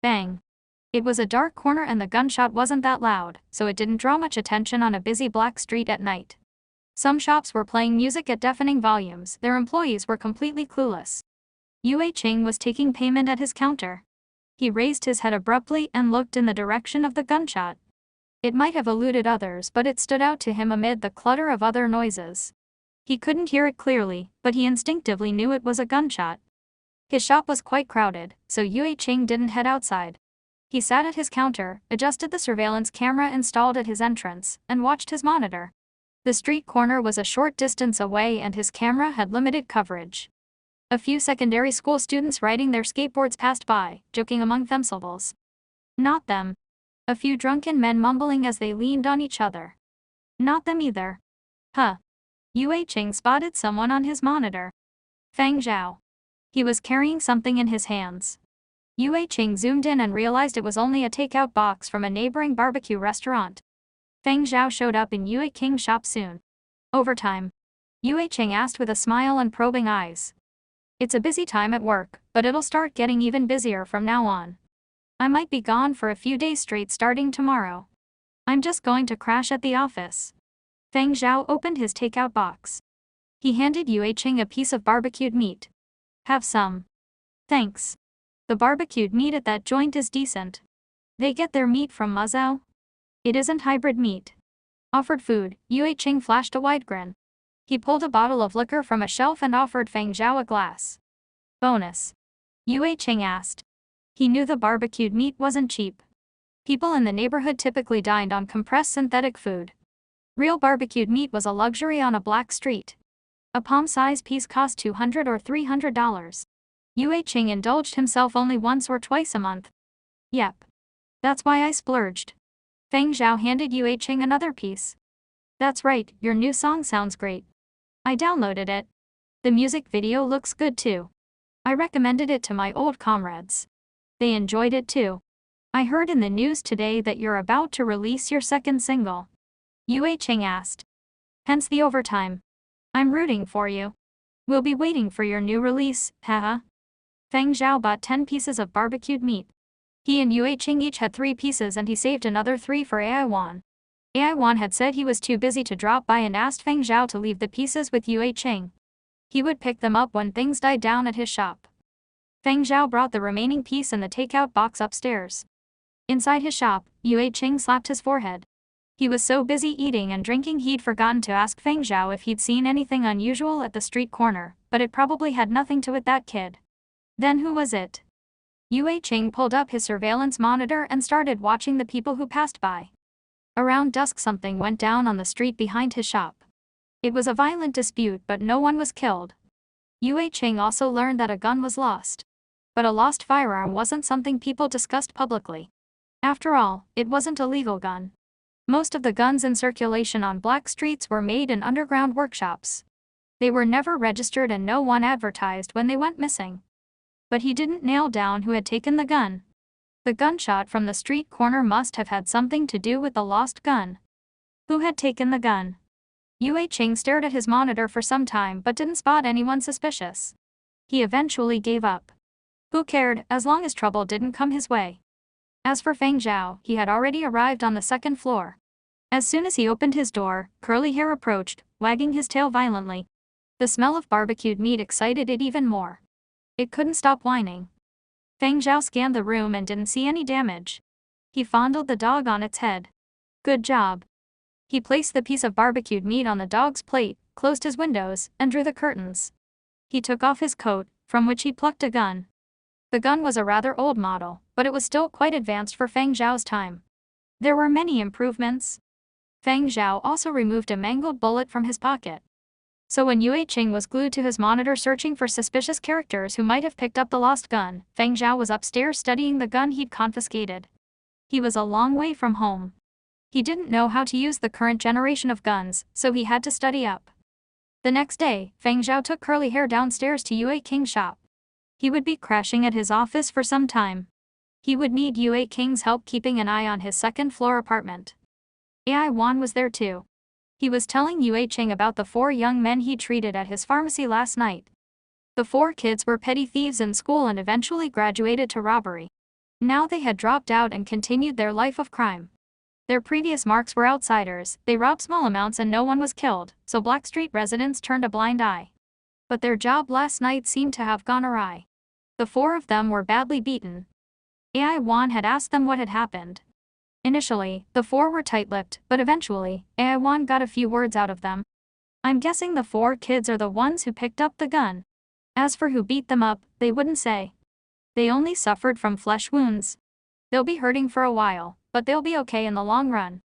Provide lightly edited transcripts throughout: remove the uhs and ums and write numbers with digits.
Bang. It was a dark corner and the gunshot wasn't that loud, so it didn't draw much attention on a busy black street at night. Some shops were playing music at deafening volumes, their employees were completely clueless. Yue Qing was taking payment at his counter. He raised his head abruptly and looked in the direction of the gunshot. It might have eluded others, but it stood out to him amid the clutter of other noises. He couldn't hear it clearly, but he instinctively knew it was a gunshot. His shop was quite crowded, so Yue Qing didn't head outside. He sat at his counter, adjusted the surveillance camera installed at his entrance, and watched his monitor. The street corner was a short distance away and his camera had limited coverage. A few secondary school students riding their skateboards passed by, joking among themselves. Not them. A few drunken men mumbling as they leaned on each other. Not them either. Huh. Yue Qing spotted someone on his monitor. Feng Zhao. He was carrying something in his hands. Yue Qing zoomed in and realized it was only a takeout box from a neighboring barbecue restaurant. Feng Zhao showed up in Yue Qing's shop soon. Overtime? Yue Qing asked with a smile and probing eyes. It's a busy time at work, but it'll start getting even busier from now on. I might be gone for a few days straight starting tomorrow. I'm just going to crash at the office. Feng Zhao opened his takeout box. He handed Yue Qing a piece of barbecued meat. Have some. Thanks. The barbecued meat at that joint is decent. They get their meat from Muzhou? It isn't hybrid meat. Offered food, Yue Qing flashed a wide grin. He pulled a bottle of liquor from a shelf and offered Feng Zhao a glass. Bonus. Yue Qing asked. He knew the barbecued meat wasn't cheap. People in the neighborhood typically dined on compressed synthetic food. Real barbecued meat was a luxury on a black street. A palm-sized piece cost $200 or $300. Yue Qing indulged himself only once or twice a month. Yep. That's why I splurged. Feng Zhao handed Yue Qing another piece. That's right, your new song sounds great. I downloaded it. The music video looks good too. I recommended it to my old comrades. They enjoyed it too. I heard in the news today that you're about to release your second single. Yue Qing asked. Hence the overtime. I'm rooting for you. We'll be waiting for your new release, haha. Feng Zhao bought 10 pieces of barbecued meat. He and Yue Qing each had 3 pieces and he saved another 3 for Ai Wan. Ai Wan had said he was too busy to drop by and asked Feng Zhao to leave the pieces with Yue Qing. He would pick them up when things died down at his shop. Feng Zhao brought the remaining piece in the takeout box upstairs. Inside his shop, Yue Qing slapped his forehead. He was so busy eating and drinking he'd forgotten to ask Feng Zhao if he'd seen anything unusual at the street corner, but it probably had nothing to with that kid. Then who was it? Yue Qing pulled up his surveillance monitor and started watching the people who passed by. Around dusk something went down on the street behind his shop. It was a violent dispute but no one was killed. Yue Qing also learned that a gun was lost. But a lost firearm wasn't something people discussed publicly. After all, it wasn't a legal gun. Most of the guns in circulation on black streets were made in underground workshops. They were never registered and no one advertised when they went missing. But he didn't nail down who had taken the gun. The gunshot from the street corner must have had something to do with the lost gun. Who had taken the gun? Yue Qing stared at his monitor for some time but didn't spot anyone suspicious. He eventually gave up. Who cared, as long as trouble didn't come his way? As for Feng Zhao, he had already arrived on the second floor. As soon as he opened his door, Curly Hair approached, wagging his tail violently. The smell of barbecued meat excited it even more. It couldn't stop whining. Feng Zhao scanned the room and didn't see any damage. He fondled the dog on its head. Good job. He placed the piece of barbecued meat on the dog's plate, closed his windows, and drew the curtains. He took off his coat, from which he plucked a gun. The gun was a rather old model, but it was still quite advanced for Feng Zhao's time. There were many improvements. Feng Zhao also removed a mangled bullet from his pocket. So when Yue Qing was glued to his monitor searching for suspicious characters who might have picked up the lost gun, Feng Zhao was upstairs studying the gun he'd confiscated. He was a long way from home. He didn't know how to use the current generation of guns, so he had to study up. The next day, Feng Zhao took Curly Hair downstairs to Yue Qing's shop. He would be crashing at his office for some time. He would need Yue Qing's help keeping an eye on his second-floor apartment. Ai Wan was there too. He was telling Yue Qing about the 4 young men he treated at his pharmacy last night. The 4 kids were petty thieves in school and eventually graduated to robbery. Now they had dropped out and continued their life of crime. Their previous marks were outsiders, they robbed small amounts and no one was killed, so Blackstreet residents turned a blind eye. But their job last night seemed to have gone awry. The four of them were badly beaten. Ai Wan had asked them what had happened. Initially, the four were tight-lipped, but eventually, Ai Wan got a few words out of them. I'm guessing the four kids are the ones who picked up the gun. As for who beat them up, they wouldn't say. They only suffered from flesh wounds. They'll be hurting for a while, but they'll be okay in the long run.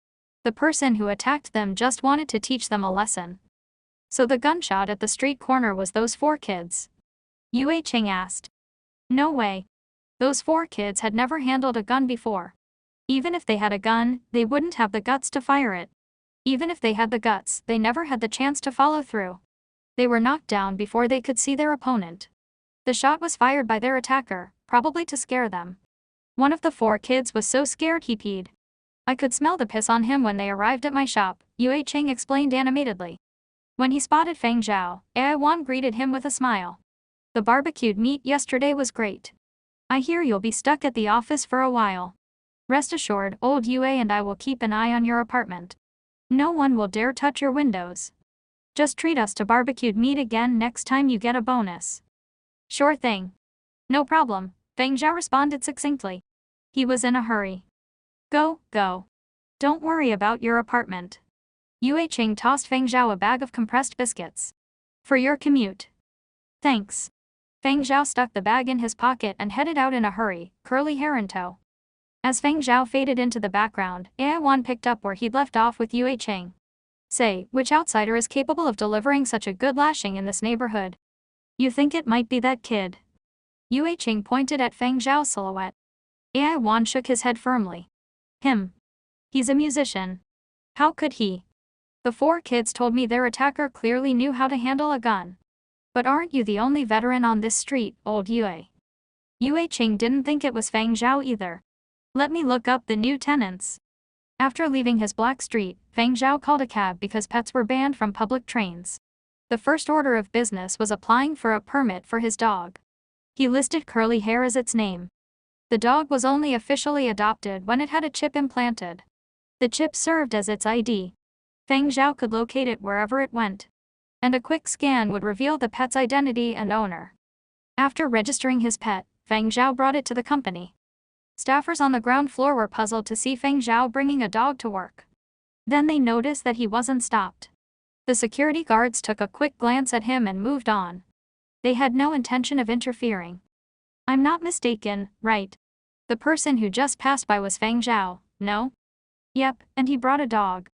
The person who attacked them just wanted to teach them a lesson. So the gunshot at the street corner was those four kids? Yue Ching asked. No way. Those four kids had never handled a gun before. Even if they had a gun, they wouldn't have the guts to fire it. Even if they had the guts, they never had the chance to follow through. They were knocked down before they could see their opponent. The shot was fired by their attacker, probably to scare them. One of the four kids was so scared he peed. I could smell the piss on him when they arrived at my shop, Yue Ching explained animatedly. When he spotted Feng Zhao, Ai Wan greeted him with a smile. The barbecued meat yesterday was great. I hear you'll be stuck at the office for a while. Rest assured, old Yue and I will keep an eye on your apartment. No one will dare touch your windows. Just treat us to barbecued meat again next time you get a bonus. Sure thing. No problem, Feng Zhao responded succinctly. He was in a hurry. Go. Don't worry about your apartment. Yue Ching tossed Feng Zhao a bag of compressed biscuits. For your commute. Thanks. Feng Zhao stuck the bag in his pocket and headed out in a hurry, curly hair in tow. As Feng Zhao faded into the background, Ai Wan picked up where he'd left off with Yue Ching. Say, which outsider is capable of delivering such a good lashing in this neighborhood? You think it might be that kid? Yue Ching pointed at Feng Zhao's silhouette. Ai Wan shook his head firmly. Him. He's a musician. How could he? The four kids told me their attacker clearly knew how to handle a gun. But aren't you the only veteran on this street, old Yue? Yue Ching didn't think it was Feng Zhao either. Let me look up the new tenants. After leaving his black street, Feng Zhao called a cab because pets were banned from public trains. The first order of business was applying for a permit for his dog. He listed Curly Hair as its name. The dog was only officially adopted when it had a chip implanted. The chip served as its ID. Feng Zhao could locate it wherever it went. And a quick scan would reveal the pet's identity and owner. After registering his pet, Feng Zhao brought it to the company. Staffers on the ground floor were puzzled to see Feng Zhao bringing a dog to work. Then they noticed that he wasn't stopped. The security guards took a quick glance at him and moved on. They had no intention of interfering. I'm not mistaken, right? The person who just passed by was Feng Zhao, no? Yep, and he brought a dog.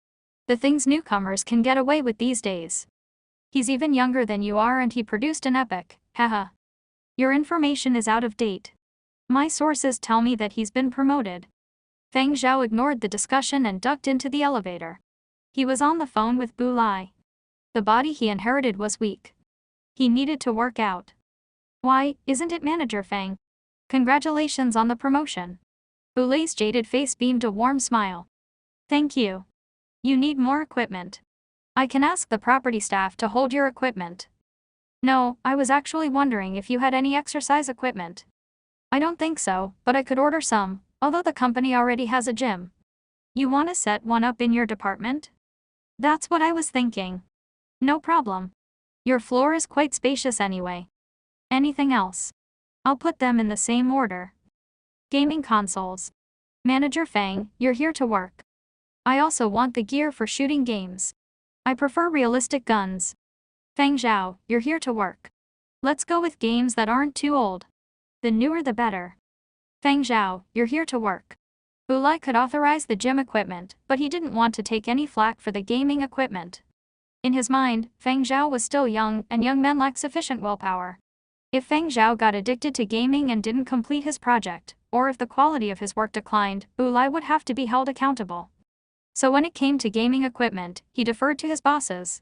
The things newcomers can get away with these days. He's even younger than you are and he produced an epic, haha. Your information is out of date. My sources tell me that he's been promoted. Feng Zhao ignored the discussion and ducked into the elevator. He was on the phone with Bu Lai. The body he inherited was weak. He needed to work out. Why, isn't it Manager Feng? Congratulations on the promotion. Bu Lai's jaded face beamed a warm smile. Thank you. You need more equipment. I can ask the property staff to hold your equipment. No, I was actually wondering if you had any exercise equipment. I don't think so, but I could order some, although the company already has a gym. You want to set one up in your department? That's what I was thinking. No problem. Your floor is quite spacious anyway. Anything else? I'll put them in the same order. Gaming consoles. Manager Feng, you're here to work. I also want the gear for shooting games. I prefer realistic guns. Feng Zhao, you're here to work. Let's go with games that aren't too old. The newer the better. Feng Zhao, you're here to work. Bu Lai could authorize the gym equipment, but he didn't want to take any flack for the gaming equipment. In his mind, Feng Zhao was still young and young men lack sufficient willpower. If Feng Zhao got addicted to gaming and didn't complete his project, or if the quality of his work declined, Bu Lai would have to be held accountable. So when it came to gaming equipment, he deferred to his bosses.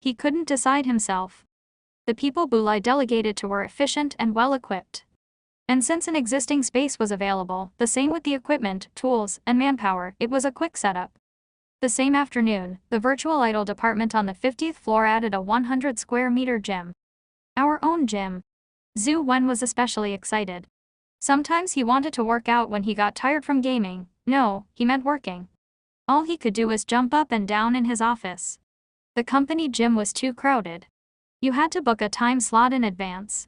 He couldn't decide himself. The people Bu Lai delegated to were efficient and well-equipped. And since an existing space was available, the same with the equipment, tools, and manpower, it was a quick setup. The same afternoon, the virtual idol department on the 50th floor added a 100 square meter gym. Our own gym. Zhu Wen was especially excited. Sometimes he wanted to work out when he got tired from gaming. No, he meant working. All he could do was jump up and down in his office. The company gym was too crowded. You had to book a time slot in advance.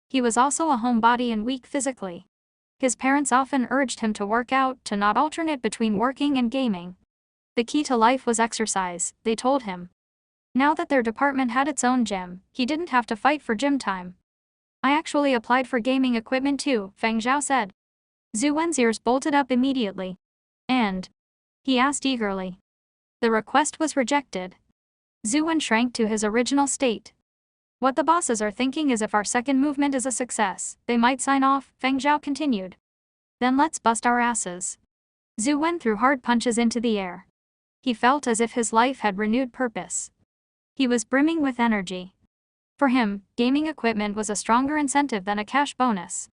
He was also a homebody and weak physically. His parents often urged him to work out, to not alternate between working and gaming. The key to life was exercise, they told him. Now that their department had its own gym, he didn't have to fight for gym time. I actually applied for gaming equipment too, Feng Zhao said. Zhu Wen's ears bolted up immediately. And? He asked eagerly. The request was rejected. Zhu Wen shrank to his original state. What the bosses are thinking is if our second movement is a success, they might sign off, Feng Zhao continued. Then let's bust our asses. Zhu Wen threw hard punches into the air. He felt as if his life had renewed purpose. He was brimming with energy. For him, gaming equipment was a stronger incentive than a cash bonus.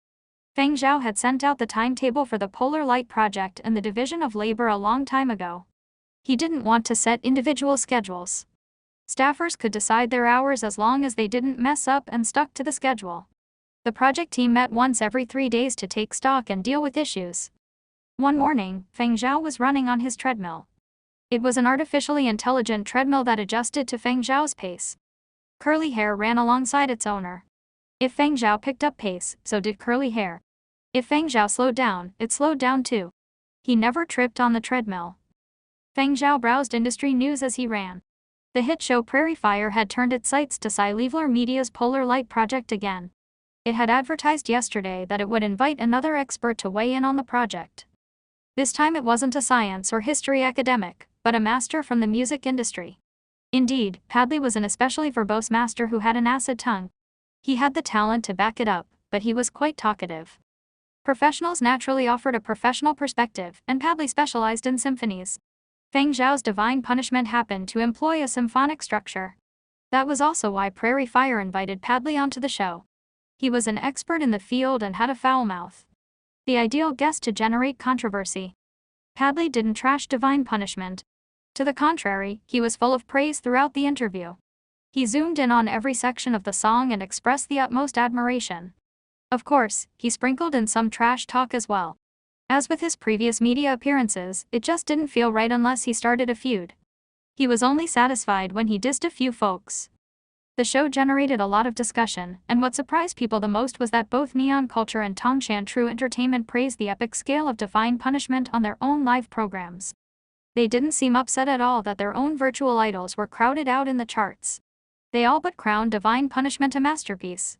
Feng Zhao had sent out the timetable for the Polar Light Project and the Division of Labor a long time ago. He didn't want to set individual schedules. Staffers could decide their hours as long as they didn't mess up and stuck to the schedule. The project team met once every 3 days to take stock and deal with issues. One morning, Feng Zhao was running on his treadmill. It was an artificially intelligent treadmill that adjusted to Feng Zhao's pace. Curly hair ran alongside its owner. If Feng Zhao picked up pace, so did curly hair. If Feng Zhao slowed down, it slowed down too. He never tripped on the treadmill. Feng Zhao browsed industry news as he ran. The hit show Prairie Fire had turned its sights to Sci-Fi Media's Polar Light Project again. It had advertised yesterday that it would invite another expert to weigh in on the project. This time it wasn't a science or history academic, but a master from the music industry. Indeed, Padley was an especially verbose master who had an acid tongue. He had the talent to back it up, but he was quite talkative. Professionals naturally offered a professional perspective, and Padley specialized in symphonies. Feng Zhao's divine punishment happened to employ a symphonic structure. That was also why Prairie Fire invited Padley onto the show. He was an expert in the field and had a foul mouth. The ideal guest to generate controversy. Padley didn't trash divine punishment. To the contrary, he was full of praise throughout the interview. He zoomed in on every section of the song and expressed the utmost admiration. Of course, he sprinkled in some trash talk as well. As with his previous media appearances, it just didn't feel right unless he started a feud. He was only satisfied when he dissed a few folks. The show generated a lot of discussion, and what surprised people the most was that both Neon Culture and Tongshan True Entertainment praised the epic scale of divine punishment on their own live programs. They didn't seem upset at all that their own virtual idols were crowded out in the charts. They all but crowned divine punishment a masterpiece.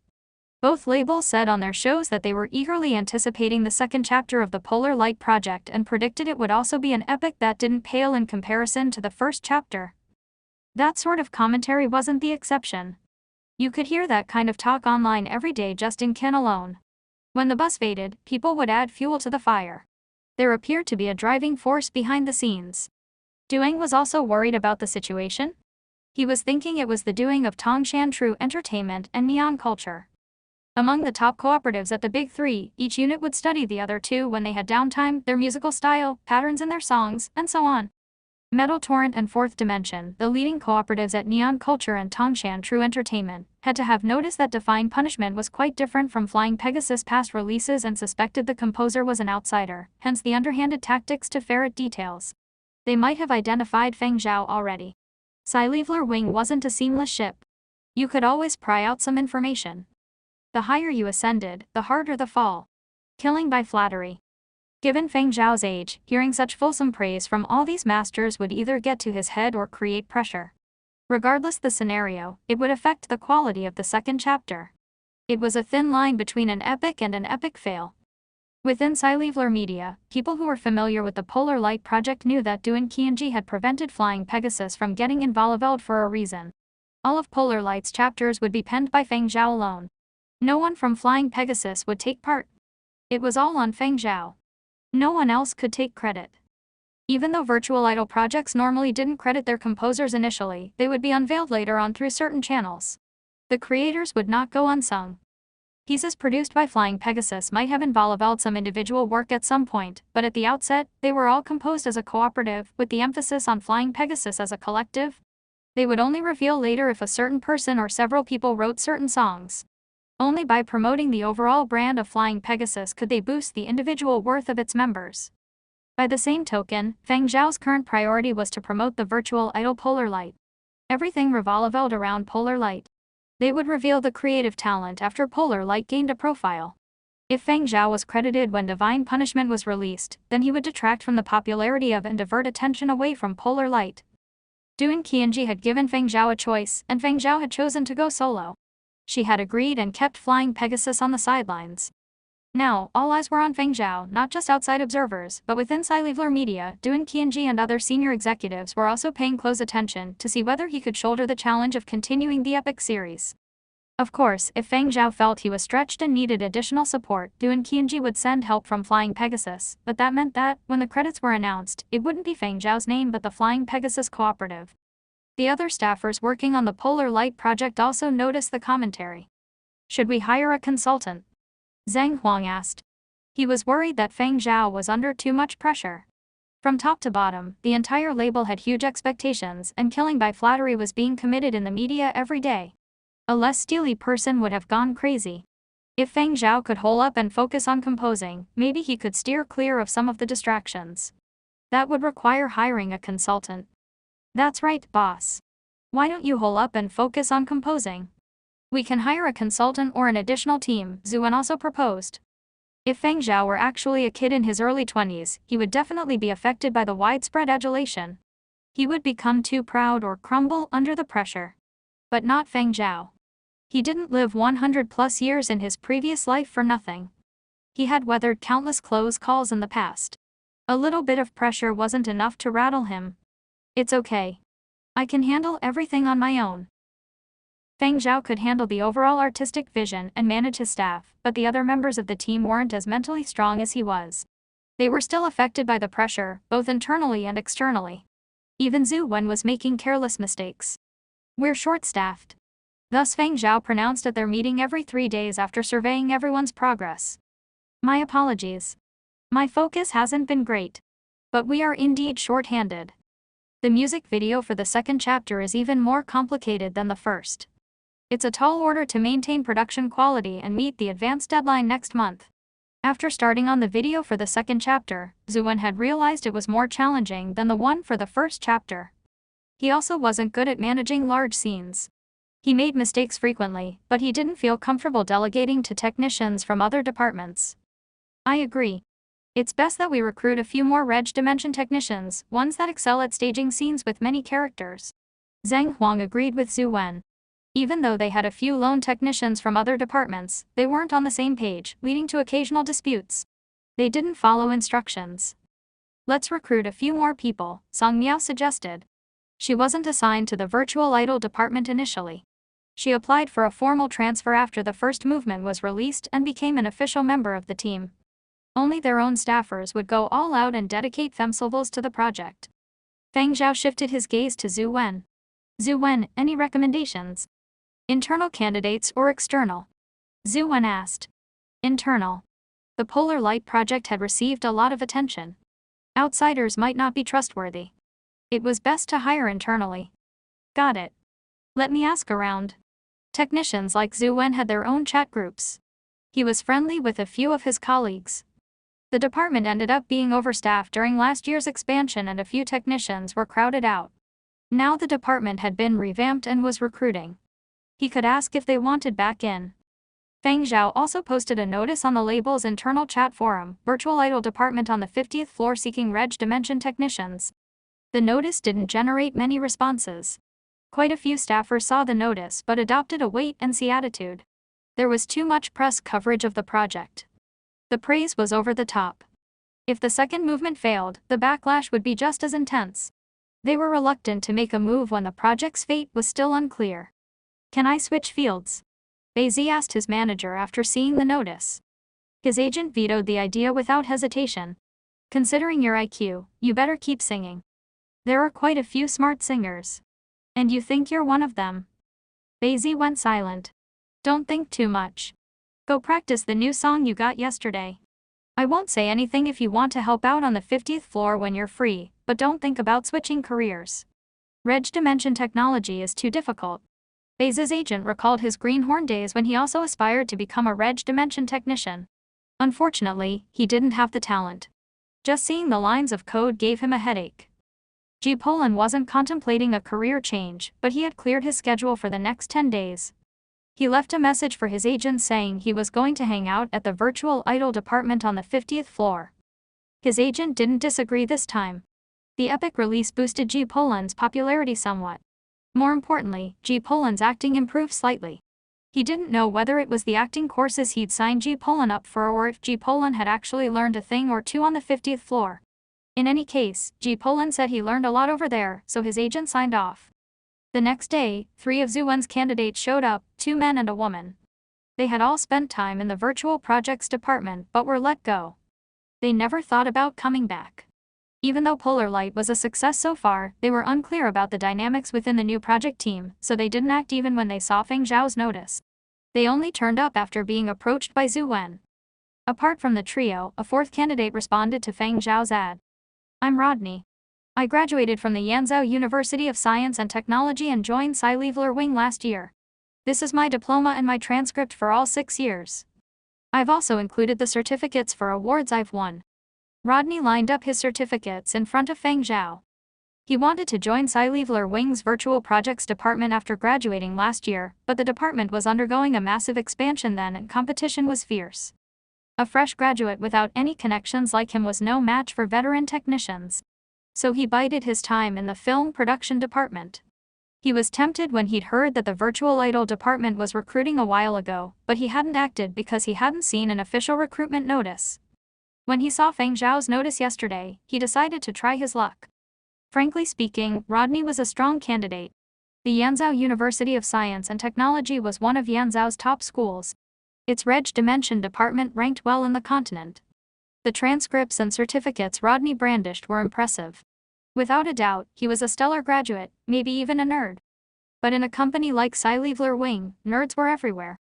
Both labels said on their shows that they were eagerly anticipating the second chapter of the Polar Light Project and predicted it would also be an epic that didn't pale in comparison to the first chapter. That sort of commentary wasn't the exception. You could hear that kind of talk online every day just in Kin alone. When the bus faded, people would add fuel to the fire. There appeared to be a driving force behind the scenes. Dueng was also worried about the situation. He was thinking it was the doing of Tongshan True Entertainment and Neon Culture. Among the top cooperatives at the Big Three, each unit would study the other two when they had downtime, their musical style, patterns in their songs, and so on. Metal Torrent and Fourth Dimension, the leading cooperatives at Neon Culture and Tongshan True Entertainment, had to have noticed that Divine Punishment was quite different from Flying Pegasus' past releases and suspected the composer was an outsider, hence the underhanded tactics to ferret details. They might have identified Feng Zhao already. Sci-Fi Wing wasn't a seamless ship. You could always pry out some information. The higher you ascended, the harder the fall. Killing by flattery. Given Feng Zhao's age, hearing such fulsome praise from all these masters would either get to his head or create pressure. Regardless the scenario, it would affect the quality of the second chapter. It was a thin line between an epic and an epic fail. Within Sci-Fi Media, people who were familiar with the Polar Light Project knew that Duan Qianji had prevented Flying Pegasus from getting involved for a reason. All of Polar Light's chapters would be penned by Feng Zhao alone. No one from Flying Pegasus would take part. It was all on Feng Zhao. No one else could take credit. Even though virtual idol projects normally didn't credit their composers initially, they would be unveiled later on through certain channels. The creators would not go unsung. Pieces produced by Flying Pegasus might have involved some individual work at some point, but at the outset, they were all composed as a cooperative, with the emphasis on Flying Pegasus as a collective. They would only reveal later if a certain person or several people wrote certain songs. Only by promoting the overall brand of Flying Pegasus could they boost the individual worth of its members. By the same token, Feng Zhao's current priority was to promote the virtual idol Polar Light. Everything revolved around Polar Light. They would reveal the creative talent after Polar Light gained a profile. If Feng Zhao was credited when Divine Punishment was released, then he would detract from the popularity of and divert attention away from Polar Light. Duan Qianji had given Feng Zhao a choice, and Feng Zhao had chosen to go solo. She had agreed and kept Flying Pegasus on the sidelines. Now, all eyes were on Feng Zhao, not just outside observers, but within sci-fi media. Duan Qianji and other senior executives were also paying close attention to see whether he could shoulder the challenge of continuing the epic series. Of course, if Feng Zhao felt he was stretched and needed additional support, Duan Qianji would send help from Flying Pegasus, but that meant that, when the credits were announced, it wouldn't be Feng Zhao's name but the Flying Pegasus Cooperative. The other staffers working on the Polar Light project also noticed the commentary. Should we hire a consultant? Zhang Huang asked. He was worried that Feng Zhao was under too much pressure. From top to bottom, the entire label had huge expectations, and killing by flattery was being committed in the media every day. A less steely person would have gone crazy. If Feng Zhao could hole up and focus on composing, maybe he could steer clear of some of the distractions. That would require hiring a consultant. That's right, boss. Why don't you hole up and focus on composing? We can hire a consultant or an additional team, Zuan also proposed. If Feng Zhao were actually a kid in his early 20s, he would definitely be affected by the widespread adulation. He would become too proud or crumble under the pressure. But not Feng Zhao. He didn't live 100+ years in his previous life for nothing. He had weathered countless close calls in the past. A little bit of pressure wasn't enough to rattle him. It's okay. I can handle everything on my own. Feng Zhao could handle the overall artistic vision and manage his staff, but the other members of the team weren't as mentally strong as he was. They were still affected by the pressure, both internally and externally. Even Zhu Wen was making careless mistakes. We're short-staffed. Thus Feng Zhao pronounced at their meeting every 3 days after surveying everyone's progress. My apologies. My focus hasn't been great. But we are indeed short-handed. The music video for the second chapter is even more complicated than the first. It's a tall order to maintain production quality and meet the advanced deadline next month. After starting on the video for the second chapter, Zuan had realized it was more challenging than the one for the first chapter. He also wasn't good at managing large scenes. He made mistakes frequently, but he didn't feel comfortable delegating to technicians from other departments. I agree. It's best that we recruit a few more Reg Dimension technicians, ones that excel at staging scenes with many characters. Zhang Huang agreed with Zhu Wen. Even though they had a few lone technicians from other departments, they weren't on the same page, leading to occasional disputes. They didn't follow instructions. Let's recruit a few more people, Song Miao suggested. She wasn't assigned to the virtual idol department initially. She applied for a formal transfer after the first movement was released and became an official member of the team. Only their own staffers would go all out and dedicate themselves to the project. Feng Zhao shifted his gaze to Zhu Wen. Zhu Wen, any recommendations? Internal candidates or external? Zhu Wen asked. Internal. The Polar Light project had received a lot of attention. Outsiders might not be trustworthy. It was best to hire internally. Got it. Let me ask around. Technicians like Zhu Wen had their own chat groups. He was friendly with a few of his colleagues. The department ended up being overstaffed during last year's expansion and a few technicians were crowded out. Now the department had been revamped and was recruiting. He could ask if they wanted back in. Feng Zhao also posted a notice on the label's internal chat forum, Virtual Idol Department on the 50th floor seeking Reg Dimension technicians. The notice didn't generate many responses. Quite a few staffers saw the notice but adopted a wait-and-see attitude. There was too much press coverage of the project. The praise was over the top. If the second movement failed, the backlash would be just as intense. They were reluctant to make a move when the project's fate was still unclear. Can I switch fields? Beizi asked his manager after seeing the notice. His agent vetoed the idea without hesitation. Considering your IQ, you better keep singing. There are quite a few smart singers. And you think you're one of them? Beizi went silent. Don't think too much. Go practice the new song you got yesterday. I won't say anything if you want to help out on the 50th floor when you're free, but don't think about switching careers. Reg Dimension technology is too difficult. Baze's agent recalled his greenhorn days when he also aspired to become a reg dimension technician. Unfortunately, he didn't have the talent. Just seeing the lines of code gave him a headache. G. Polan wasn't contemplating a career change, but he had cleared his schedule for the next 10 days. He left a message for his agent saying he was going to hang out at the virtual idol department on the 50th floor. His agent didn't disagree this time. The epic release boosted G. Polan's popularity somewhat. More importantly, G. Polan's acting improved slightly. He didn't know whether it was the acting courses he'd signed G. Polan up for or if G. Polan had actually learned a thing or two on the 50th floor. In any case, G. Polan said he learned a lot over there, so his agent signed off. The next day, 3 of Zuwen's candidates showed up, 2 men and a woman. They had all spent time in the virtual projects department but were let go. They never thought about coming back. Even though Polar Light was a success so far, they were unclear about the dynamics within the new project team, so they didn't act even when they saw Feng Zhao's notice. They only turned up after being approached by Zuwen. Apart from the trio, a 4th candidate responded to Feng Zhao's ad. I'm Rodney. I graduated from the Yanzhou University of Science and Technology and joined Sci-Leveler Wing last year. This is my diploma and my transcript for all 6 years. I've also included the certificates for awards I've won. Rodney lined up his certificates in front of Feng Zhao. He wanted to join Sci-Leveler Wing's Virtual Projects department after graduating last year, but the department was undergoing a massive expansion then and competition was fierce. A fresh graduate without any connections like him was no match for veteran technicians. So he bided his time in the film production department. He was tempted when he'd heard that the Virtual Idol department was recruiting a while ago, but he hadn't acted because he hadn't seen an official recruitment notice. When he saw Feng Zhao's notice yesterday, he decided to try his luck. Frankly speaking, Rodney was a strong candidate. The Yanzhou University of Science and Technology was one of Yanzhou's top schools. Its Reg Dimension department ranked well in the continent. The transcripts and certificates Rodney brandished were impressive. Without a doubt, he was a stellar graduate, maybe even a nerd. But in a company like Sci-Leveler Wing, nerds were everywhere.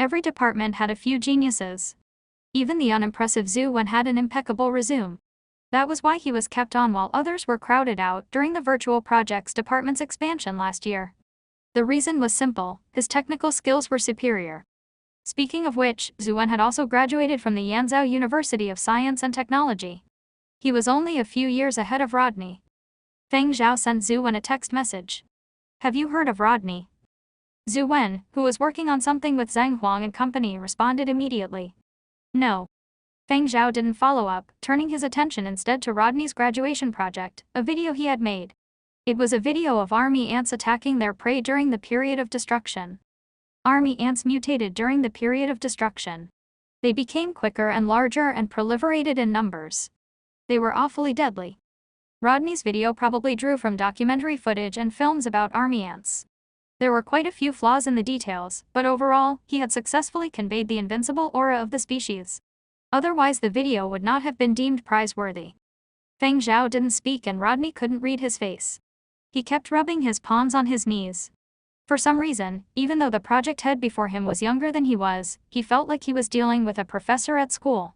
Every department had a few geniuses. Even the unimpressive Zuwen had an impeccable resume. That was why he was kept on while others were crowded out during the Virtual Projects department's expansion last year. The reason was simple: his technical skills were superior. Speaking of which, Zuwen had also graduated from the Yanzhou University of Science and Technology. He was only a few years ahead of Rodney. Feng Zhao sent Zuwen a text message. Have you heard of Rodney? Zuwen, who was working on something with Zhang Huang and company, responded immediately. No. Feng Zhao didn't follow up, turning his attention instead to Rodney's graduation project, a video he had made. It was a video of army ants attacking their prey during the period of destruction. Army ants mutated during the period of destruction. They became quicker and larger and proliferated in numbers. They were awfully deadly. Rodney's video probably drew from documentary footage and films about army ants. There were quite a few flaws in the details, but overall, he had successfully conveyed the invincible aura of the species. Otherwise the video would not have been deemed prizeworthy. Feng Zhao didn't speak and Rodney couldn't read his face. He kept rubbing his palms on his knees. For some reason, even though the project head before him was younger than he was, he felt like he was dealing with a professor at school.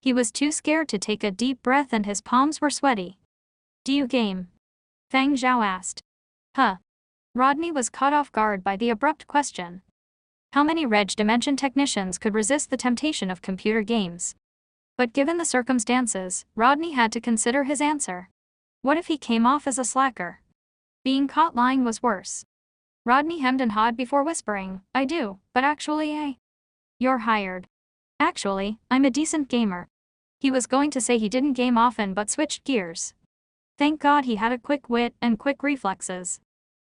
He was too scared to take a deep breath and his palms were sweaty. Do you game? Feng Zhao asked. Huh. Rodney was caught off guard by the abrupt question. How many Reg Dimension technicians could resist the temptation of computer games? But given the circumstances, Rodney had to consider his answer. What if he came off as a slacker? Being caught lying was worse. Rodney hemmed and hawed before whispering, I do, but actually You're hired. Actually, I'm a decent gamer. He was going to say he didn't game often but switched gears. Thank God he had a quick wit and quick reflexes.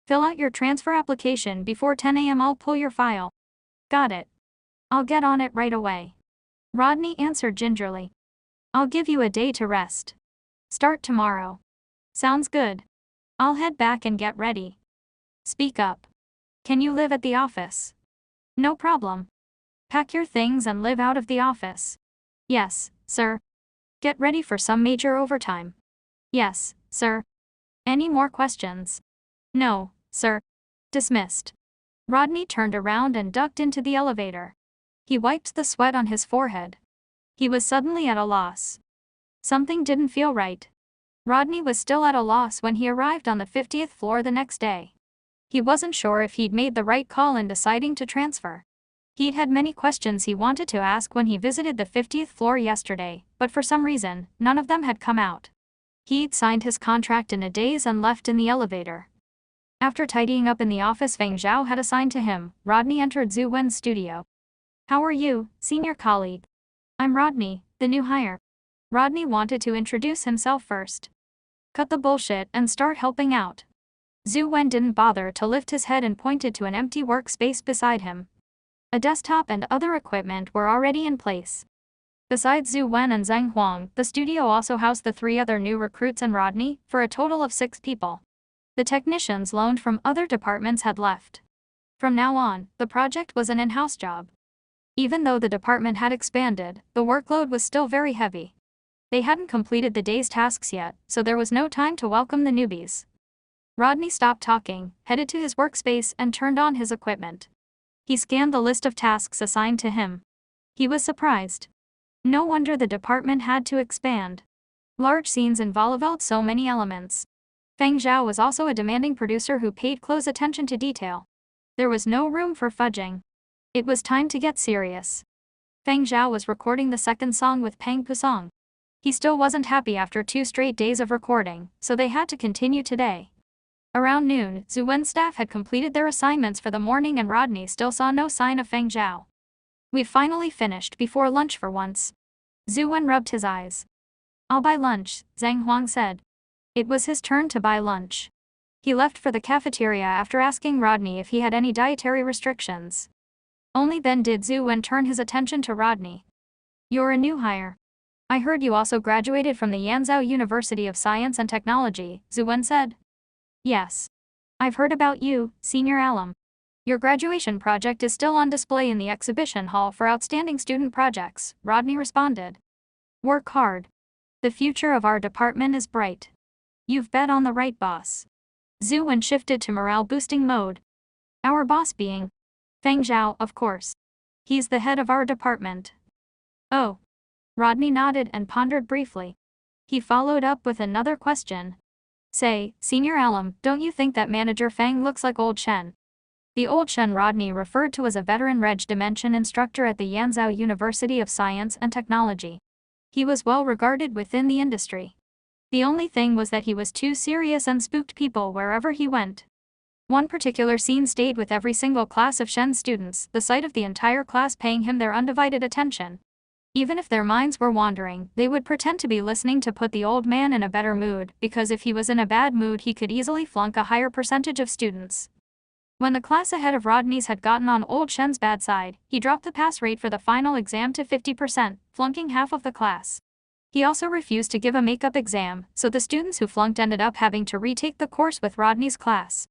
Fill out your transfer application before 10 a.m. I'll pull your file. Got it. I'll get on it right away. Rodney answered gingerly. I'll give you a day to rest. Start tomorrow. Sounds good. I'll head back and get ready. Speak up. Can you live at the office? No problem. Pack your things and live out of the office. Yes, sir. Get ready for some major overtime. Yes, sir. Any more questions? No, sir. Dismissed. Rodney turned around and ducked into the elevator. He wiped the sweat on his forehead. He was suddenly at a loss. Something didn't feel right. Rodney was still at a loss when he arrived on the 50th floor the next day. He wasn't sure if he'd made the right call in deciding to transfer. He'd had many questions he wanted to ask when he visited the 50th floor yesterday, but for some reason, none of them had come out. He'd signed his contract in a daze and left in the elevator. After tidying up in the office Feng Zhao had assigned to him, Rodney entered Zhu Wen's studio. "How are you, senior colleague?" "I'm Rodney, the new hire." Rodney wanted to introduce himself first. "Cut the bullshit and start helping out." Zhu Wen didn't bother to lift his head and pointed to an empty workspace beside him. A desktop and other equipment were already in place. Besides Zhu Wen and Zhang Huang, the studio also housed the 3 other new recruits and Rodney, for a total of 6 people. The technicians loaned from other departments had left. From now on, the project was an in-house job. Even though the department had expanded, the workload was still very heavy. They hadn't completed the day's tasks yet, so there was no time to welcome the newbies. Rodney stopped talking, headed to his workspace and turned on his equipment. He scanned the list of tasks assigned to him. He was surprised. No wonder the department had to expand. Large scenes involved so many elements. Feng Zhao was also a demanding producer who paid close attention to detail. There was no room for fudging. It was time to get serious. Feng Zhao was recording the second song with Pang Pusong. He still wasn't happy after 2 straight days of recording, so they had to continue today. Around noon, Zhu Wen's staff had completed their assignments for the morning and Rodney still saw no sign of Feng Zhao. "We've finally finished before lunch for once." Zhu Wen rubbed his eyes. "I'll buy lunch," Zhang Huang said. It was his turn to buy lunch. He left for the cafeteria after asking Rodney if he had any dietary restrictions. Only then did Zhu Wen turn his attention to Rodney. "You're a new hire. I heard you also graduated from the Yanzhou University of Science and Technology," Zhu Wen said. "Yes. I've heard about you, senior alum. Your graduation project is still on display in the exhibition hall for outstanding student projects," Rodney responded. "Work hard. The future of our department is bright. You've bet on the right boss." Zhu Wen shifted to morale-boosting mode. "Our boss being Feng Zhao, of course. He's the head of our department." "Oh." Rodney nodded and pondered briefly. He followed up with another question. "Say, senior alum, don't you think that manager Feng looks like old Shen?" The old Shen Rodney referred to as a veteran Reg Dimension instructor at the Yanzhou University of Science and Technology. He was well regarded within the industry. The only thing was that he was too serious and spooked people wherever he went. One particular scene stayed with every single class of Shen's students, the sight of the entire class paying him their undivided attention. Even if their minds were wandering, they would pretend to be listening to put the old man in a better mood, because if he was in a bad mood he could easily flunk a higher percentage of students. When the class ahead of Rodney's had gotten on old Shen's bad side, he dropped the pass rate for the final exam to 50%, flunking half of the class. He also refused to give a makeup exam, so the students who flunked ended up having to retake the course with Rodney's class.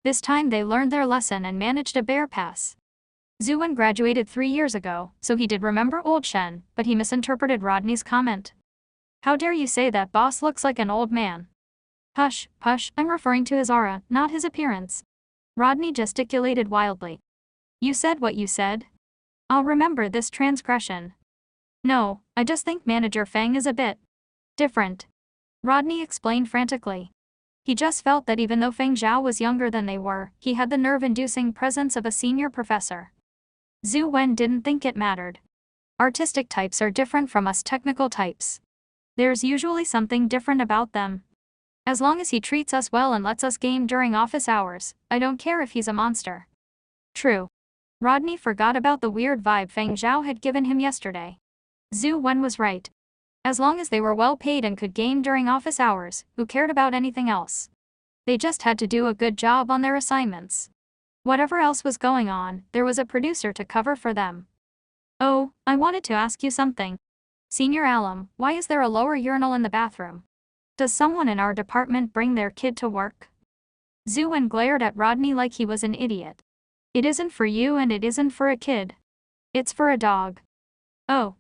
This time they learned their lesson and managed a bare pass. Zhu Wen graduated 3 years ago, so he did remember old Shen, but he misinterpreted Rodney's comment. "How dare you say that boss looks like an old man?" "Hush, hush, I'm referring to his aura, not his appearance." Rodney gesticulated wildly. "You said what you said. I'll remember this transgression." "No, I just think Manager Feng is a bit different," Rodney explained frantically. He just felt that even though Feng Zhao was younger than they were, he had the nerve-inducing presence of a senior professor. Zhu Wen didn't think it mattered. Artistic types are different from us technical types. There's usually something different about them. As long as he treats us well and lets us game during office hours, I don't care if he's a monster. True. Rodney forgot about the weird vibe Feng Zhao had given him yesterday. Zhu Wen was right. As long as they were well paid and could game during office hours, who cared about anything else? They just had to do a good job on their assignments. Whatever else was going on, there was a producer to cover for them. "Oh, I wanted to ask you something. Senior alum, why is there a lower urinal in the bathroom? Does someone in our department bring their kid to work?" Zhu Wen glared at Rodney like he was an idiot. "It isn't for you and it isn't for a kid. It's for a dog." "Oh."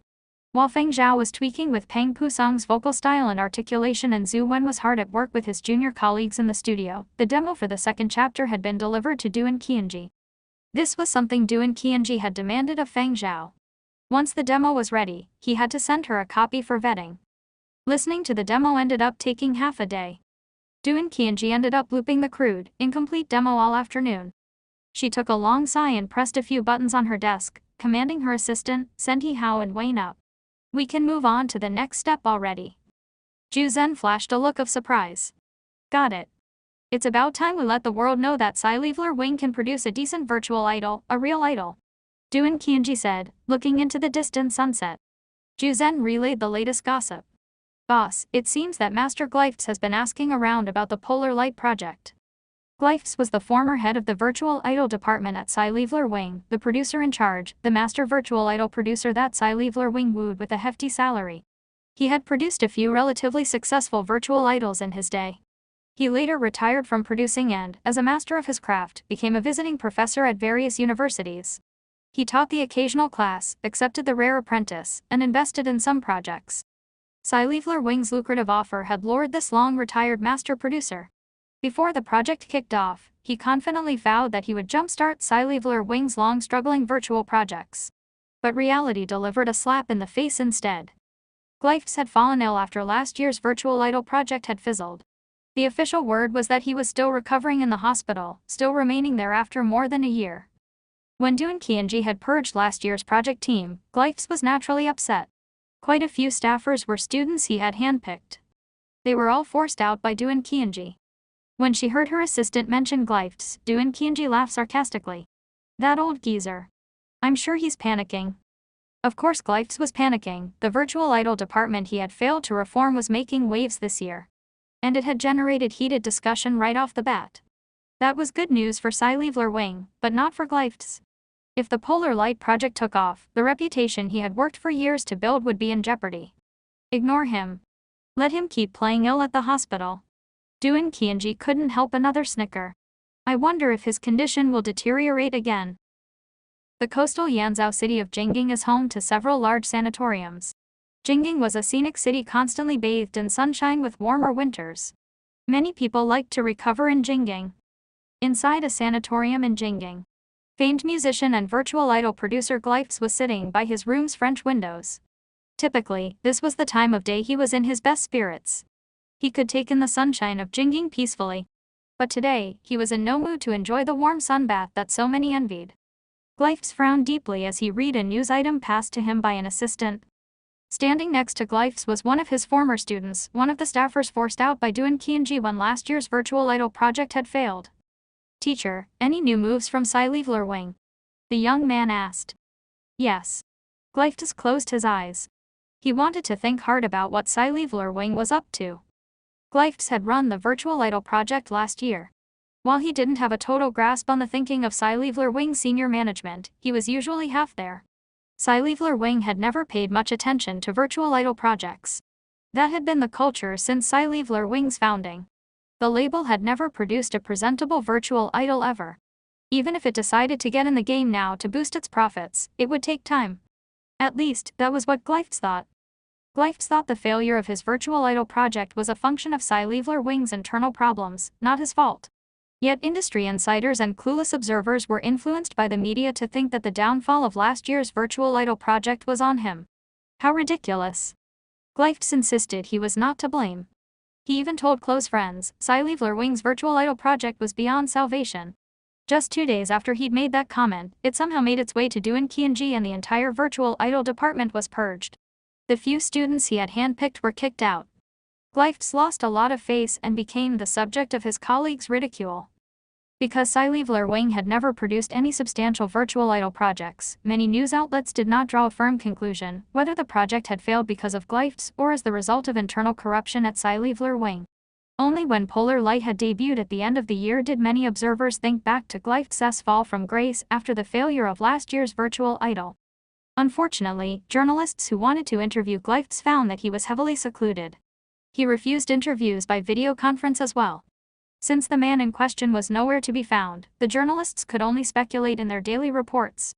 While Feng Zhao was tweaking with Pang Pusong's vocal style and articulation and Zhu Wen was hard at work with his junior colleagues in the studio, the demo for the second chapter had been delivered to Duan Qianji. This was something Duan Qianji had demanded of Feng Zhao. Once the demo was ready, he had to send her a copy for vetting. Listening to the demo ended up taking half a day. Doon Kyunji ended up looping the crude, incomplete demo all afternoon. She took a long sigh and pressed a few buttons on her desk, commanding her assistant, send He Hao and Wayne up. We can move on to the next step already. Ju Zhen flashed a look of surprise. Got it. It's about time we let the world know that Sci-Leveler Wing can produce a decent virtual idol, a real idol. Doon Kyunji said, looking into the distant sunset. Ju Zhen relayed the latest gossip. Boss, it seems that Master Glyphs has been asking around about the Polar Light project. Glyphs was the former head of the virtual idol department at Sci-Leveler Wing, the producer in charge, the master virtual idol producer that Sci-Leveler Wing wooed with a hefty salary. He had produced a few relatively successful virtual idols in his day. He later retired from producing and, as a master of his craft, became a visiting professor at various universities. He taught the occasional class, accepted the rare apprentice, and invested in some projects. Sci-Leveler Wing's lucrative offer had lured this long-retired master producer. Before the project kicked off, he confidently vowed that he would jumpstart Sci-Leveler Wing's long-struggling virtual projects. But reality delivered a slap in the face instead. Glyphs had fallen ill after last year's virtual idol project had fizzled. The official word was that he was still recovering in the hospital, still remaining there after more than a year. When Doon Kyunji had purged last year's project team, Glyphs was naturally upset. Quite a few staffers were students he had handpicked. They were all forced out by Doon Kyunji. When she heard her assistant mention Glyphs, Doon Kyunji laughed sarcastically. That old geezer. I'm sure he's panicking. Of course Glyphs was panicking. The virtual idol department he had failed to reform was making waves this year. And it had generated heated discussion right off the bat. That was good news for Sci-Leveler Wing, but not for Glyphs. If the Polar Light project took off, the reputation he had worked for years to build would be in jeopardy. Ignore him. Let him keep playing ill at the hospital. Doon Kyunji couldn't help another snicker. I wonder if his condition will deteriorate again. The coastal Yanzhou city of Jinging is home to several large sanatoriums. Jinging was a scenic city constantly bathed in sunshine with warmer winters. Many people liked to recover in Jinging. Inside a sanatorium in Jinging, famed musician and virtual idol producer Glyphs was sitting by his room's French windows. Typically, this was the time of day he was in his best spirits. He could take in the sunshine of Jinging peacefully. But today, he was in no mood to enjoy the warm sunbath that so many envied. Glyphs frowned deeply as he read a news item passed to him by an assistant. Standing next to Glyphs was one of his former students, one of the staffers forced out by Doon Kyunji when last year's virtual idol project had failed. Teacher, any new moves from Sci-Leveler Wing? The young man asked. Yes. Glyphs closed his eyes. He wanted to think hard about what Sci-Leveler Wing was up to. Glyphs had run the virtual idol project last year. While he didn't have a total grasp on the thinking of Sci-Leveler Wing's senior management, he was usually half there. Sci-Leveler Wing had never paid much attention to virtual idol projects. That had been the culture since Sci-Leveler Wing's founding. The label had never produced a presentable virtual idol ever. Even if it decided to get in the game now to boost its profits, it would take time. At least, that was what Glyphs thought. Glyphs thought the failure of his virtual idol project was a function of Sci-Leveler Wing's internal problems, not his fault. Yet industry insiders and clueless observers were influenced by the media to think that the downfall of last year's virtual idol project was on him. How ridiculous. Glyphs insisted he was not to blame. He even told close friends, Sci-Leveler Wing's virtual idol project was beyond salvation. Just 2 days after he'd made that comment, it somehow made its way to Doon Kyunji and the entire virtual idol department was purged. The few students he had handpicked were kicked out. Glyphs lost a lot of face and became the subject of his colleagues' ridicule. Because Sci-Leveler Wing had never produced any substantial virtual idol projects, many news outlets did not draw a firm conclusion whether the project had failed because of Glyphs or as the result of internal corruption at Sci-Leveler Wing. Only when Polar Light had debuted at the end of the year did many observers think back to Glyphs' fall from grace after the failure of last year's virtual idol. Unfortunately, journalists who wanted to interview Glyphs found that he was heavily secluded. He refused interviews by video conference as well. Since the man in question was nowhere to be found, the journalists could only speculate in their daily reports.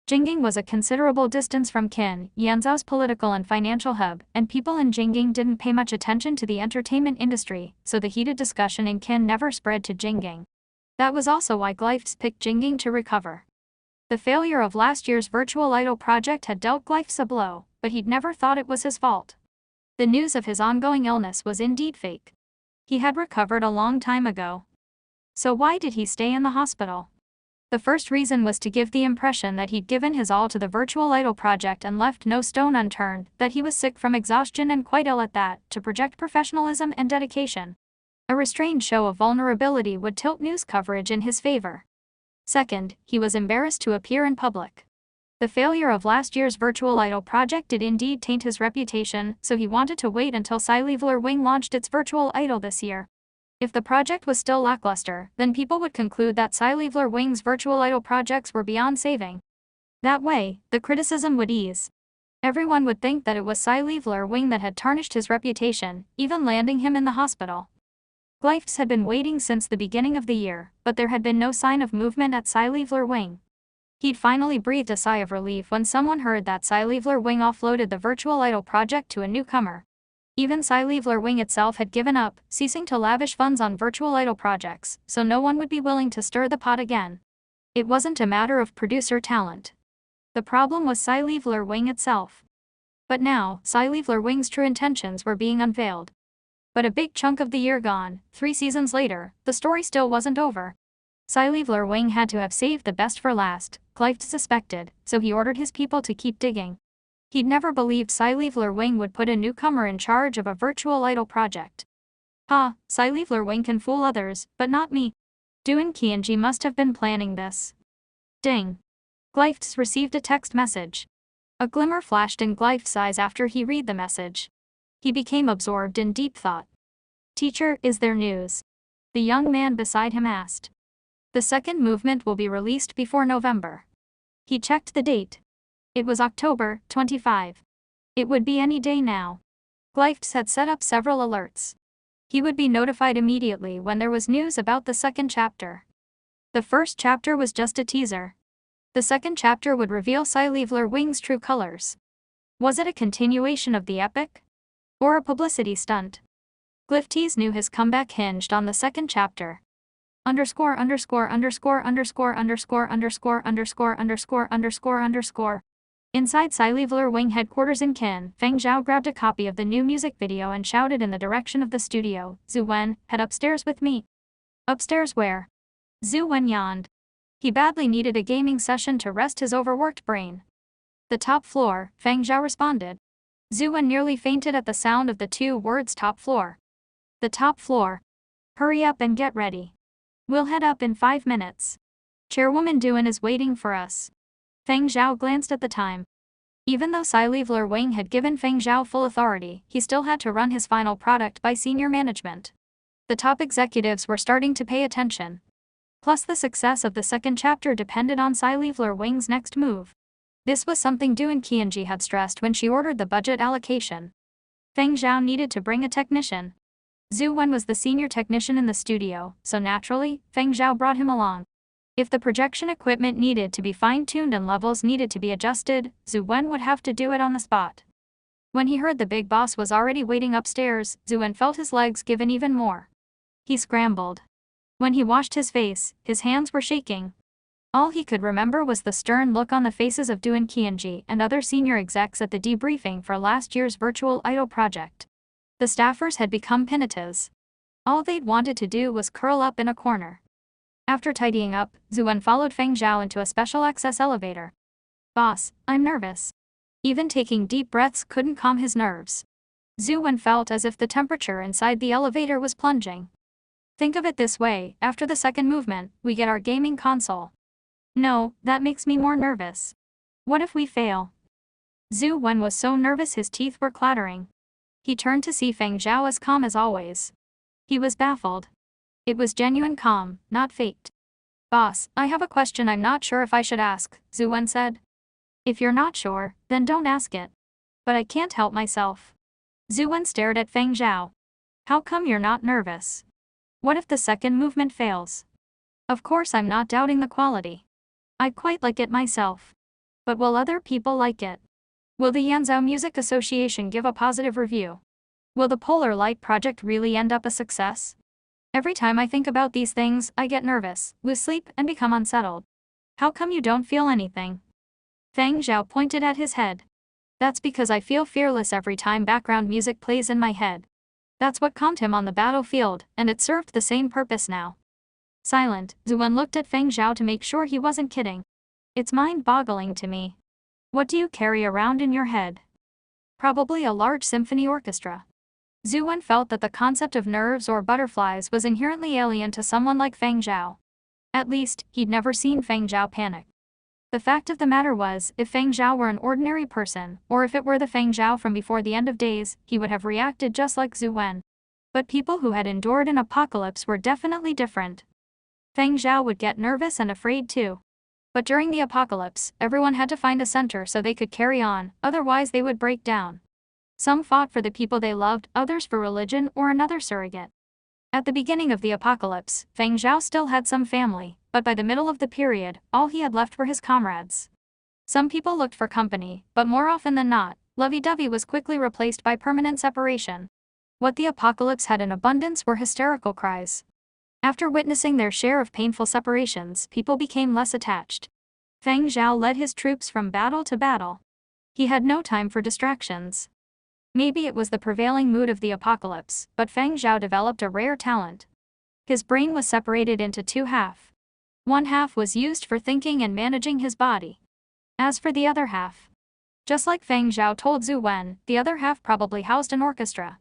Jinging was a considerable distance from Qin, Yanzhou's political and financial hub, and people in Jinging didn't pay much attention to the entertainment industry, so the heated discussion in Qin never spread to Jinging. That was also why Glyphs picked Jinging to recover. The failure of last year's virtual idol project had dealt Glyphs a blow, but he'd never thought it was his fault. The news of his ongoing illness was indeed fake. He had recovered a long time ago. So why did he stay in the hospital? The first reason was to give the impression that he'd given his all to the virtual idol project and left no stone unturned, that he was sick from exhaustion and quite ill at that, to project professionalism and dedication. A restrained show of vulnerability would tilt news coverage in his favor. Second, he was embarrassed to appear in public. The failure of last year's virtual idol project did indeed taint his reputation, so he wanted to wait until sci-fi Wing launched its virtual idol this year. If the project was still lackluster, then people would conclude that sci-fi Wing's virtual idol projects were beyond saving. That way, the criticism would ease. Everyone would think that it was sci-fi Wing that had tarnished his reputation, even landing him in the hospital. Glyphs had been waiting since the beginning of the year, but there had been no sign of movement at sci-fi Wing. He'd finally breathed a sigh of relief when someone heard that sci-fi Wing offloaded the virtual idol project to a newcomer. Even sci-fi Wing itself had given up, ceasing to lavish funds on virtual idol projects, so no one would be willing to stir the pot again. It wasn't a matter of producer talent. The problem was sci-fi Wing itself. But now, sci-fi Wing's true intentions were being unveiled. But a big chunk of the year gone, 3 seasons later, the story still wasn't over. Sci-fi Wing had to have saved the best for last, Glyph suspected, so he ordered his people to keep digging. He'd never believed sci-fi Wing would put a newcomer in charge of a virtual idol project. Sci-fi Wing can fool others, but not me. Doon Kianji must have been planning this. Ding. Glyphs received a text message. A glimmer flashed in Glyph's eyes after he read the message. He became absorbed in deep thought. Teacher, is there news? The young man beside him asked. The second movement will be released before November. He checked the date. It was October 25. It would be any day now. Glyphs had set up several alerts. He would be notified immediately when there was news about the second chapter. The first chapter was just a teaser. The second chapter would reveal sci-fi Wing's true colors. Was it a continuation of the epic? Or a publicity stunt? Glyphs knew his comeback hinged on the second chapter. Underscore. Inside sci-fi Wing headquarters in Kin, Feng Zhao grabbed a copy of the new music video and shouted in the direction of the studio, Zhu Wen, head upstairs with me. Upstairs where? Zhu Wen yawned. He badly needed a gaming session to rest his overworked brain. The top floor, Feng Zhao responded. Zhu Wen nearly fainted at the sound of the 2 words top floor. The top floor. Hurry up and get ready. We'll head up in 5 minutes. Chairwoman Duan is waiting for us. Feng Zhao glanced at the time. Even though sci-fi Wing had given Feng Zhao full authority, he still had to run his final product by senior management. The top executives were starting to pay attention. Plus the success of the second chapter depended on sci-fi Wing's next move. This was something Duan Qianji had stressed when she ordered the budget allocation. Feng Zhao needed to bring a technician. Zhu Wen was the senior technician in the studio, so naturally, Feng Zhao brought him along. If the projection equipment needed to be fine-tuned and levels needed to be adjusted, Zhu Wen would have to do it on the spot. When he heard the big boss was already waiting upstairs, Zhu Wen felt his legs give in even more. He scrambled. When he washed his face, his hands were shaking. All he could remember was the stern look on the faces of Duan Qianji and other senior execs at the debriefing for last year's virtual idol project. The staffers had become penitents. All they'd wanted to do was curl up in a corner. After tidying up, Zhu Wen followed Feng Zhao into a special access elevator. Boss, I'm nervous. Even taking deep breaths couldn't calm his nerves. Zhu Wen felt as if the temperature inside the elevator was plunging. Think of it this way, after the second movement, we get our gaming console. No, that makes me more nervous. What if we fail? Zhu Wen was so nervous his teeth were clattering. He turned to see Feng Zhao as calm as always. He was baffled. It was genuine calm, not faked. Boss, I have a question I'm not sure if I should ask, Zhu Wen said. If you're not sure, then don't ask it. But I can't help myself. Zhu Wen stared at Feng Zhao. How come you're not nervous? What if the second movement fails? Of course I'm not doubting the quality. I quite like it myself. But will other people like it? Will the Yanzhou Music Association give a positive review? Will the Polar Light Project really end up a success? Every time I think about these things, I get nervous, lose sleep, and become unsettled. How come you don't feel anything? Feng Zhao pointed at his head. That's because I feel fearless every time background music plays in my head. That's what calmed him on the battlefield, and it served the same purpose now. Silent, Zuwen looked at Feng Zhao to make sure he wasn't kidding. It's mind-boggling to me. What do you carry around in your head? Probably a large symphony orchestra. Zuwen felt that the concept of nerves or butterflies was inherently alien to someone like Feng Zhao. At least, he'd never seen Feng Zhao panic. The fact of the matter was, if Feng Zhao were an ordinary person, or if it were the Feng Zhao from before the end of days, he would have reacted just like Zuwen. But people who had endured an apocalypse were definitely different. Feng Zhao would get nervous and afraid too. But during the apocalypse, everyone had to find a center so they could carry on, otherwise they would break down. Some fought for the people they loved, others for religion or another surrogate. At the beginning of the apocalypse, Feng Zhao still had some family, but by the middle of the period, all he had left were his comrades. Some people looked for company, but more often than not, lovey-dovey was quickly replaced by permanent separation. What the apocalypse had in abundance were hysterical cries. After witnessing their share of painful separations, people became less attached. Feng Zhao led his troops from battle to battle. He had no time for distractions. Maybe it was the prevailing mood of the apocalypse, but Feng Zhao developed a rare talent. His brain was separated into two halves. One half was used for thinking and managing his body. As for the other half, just like Feng Zhao told Zhu Wen, the other half probably housed an orchestra.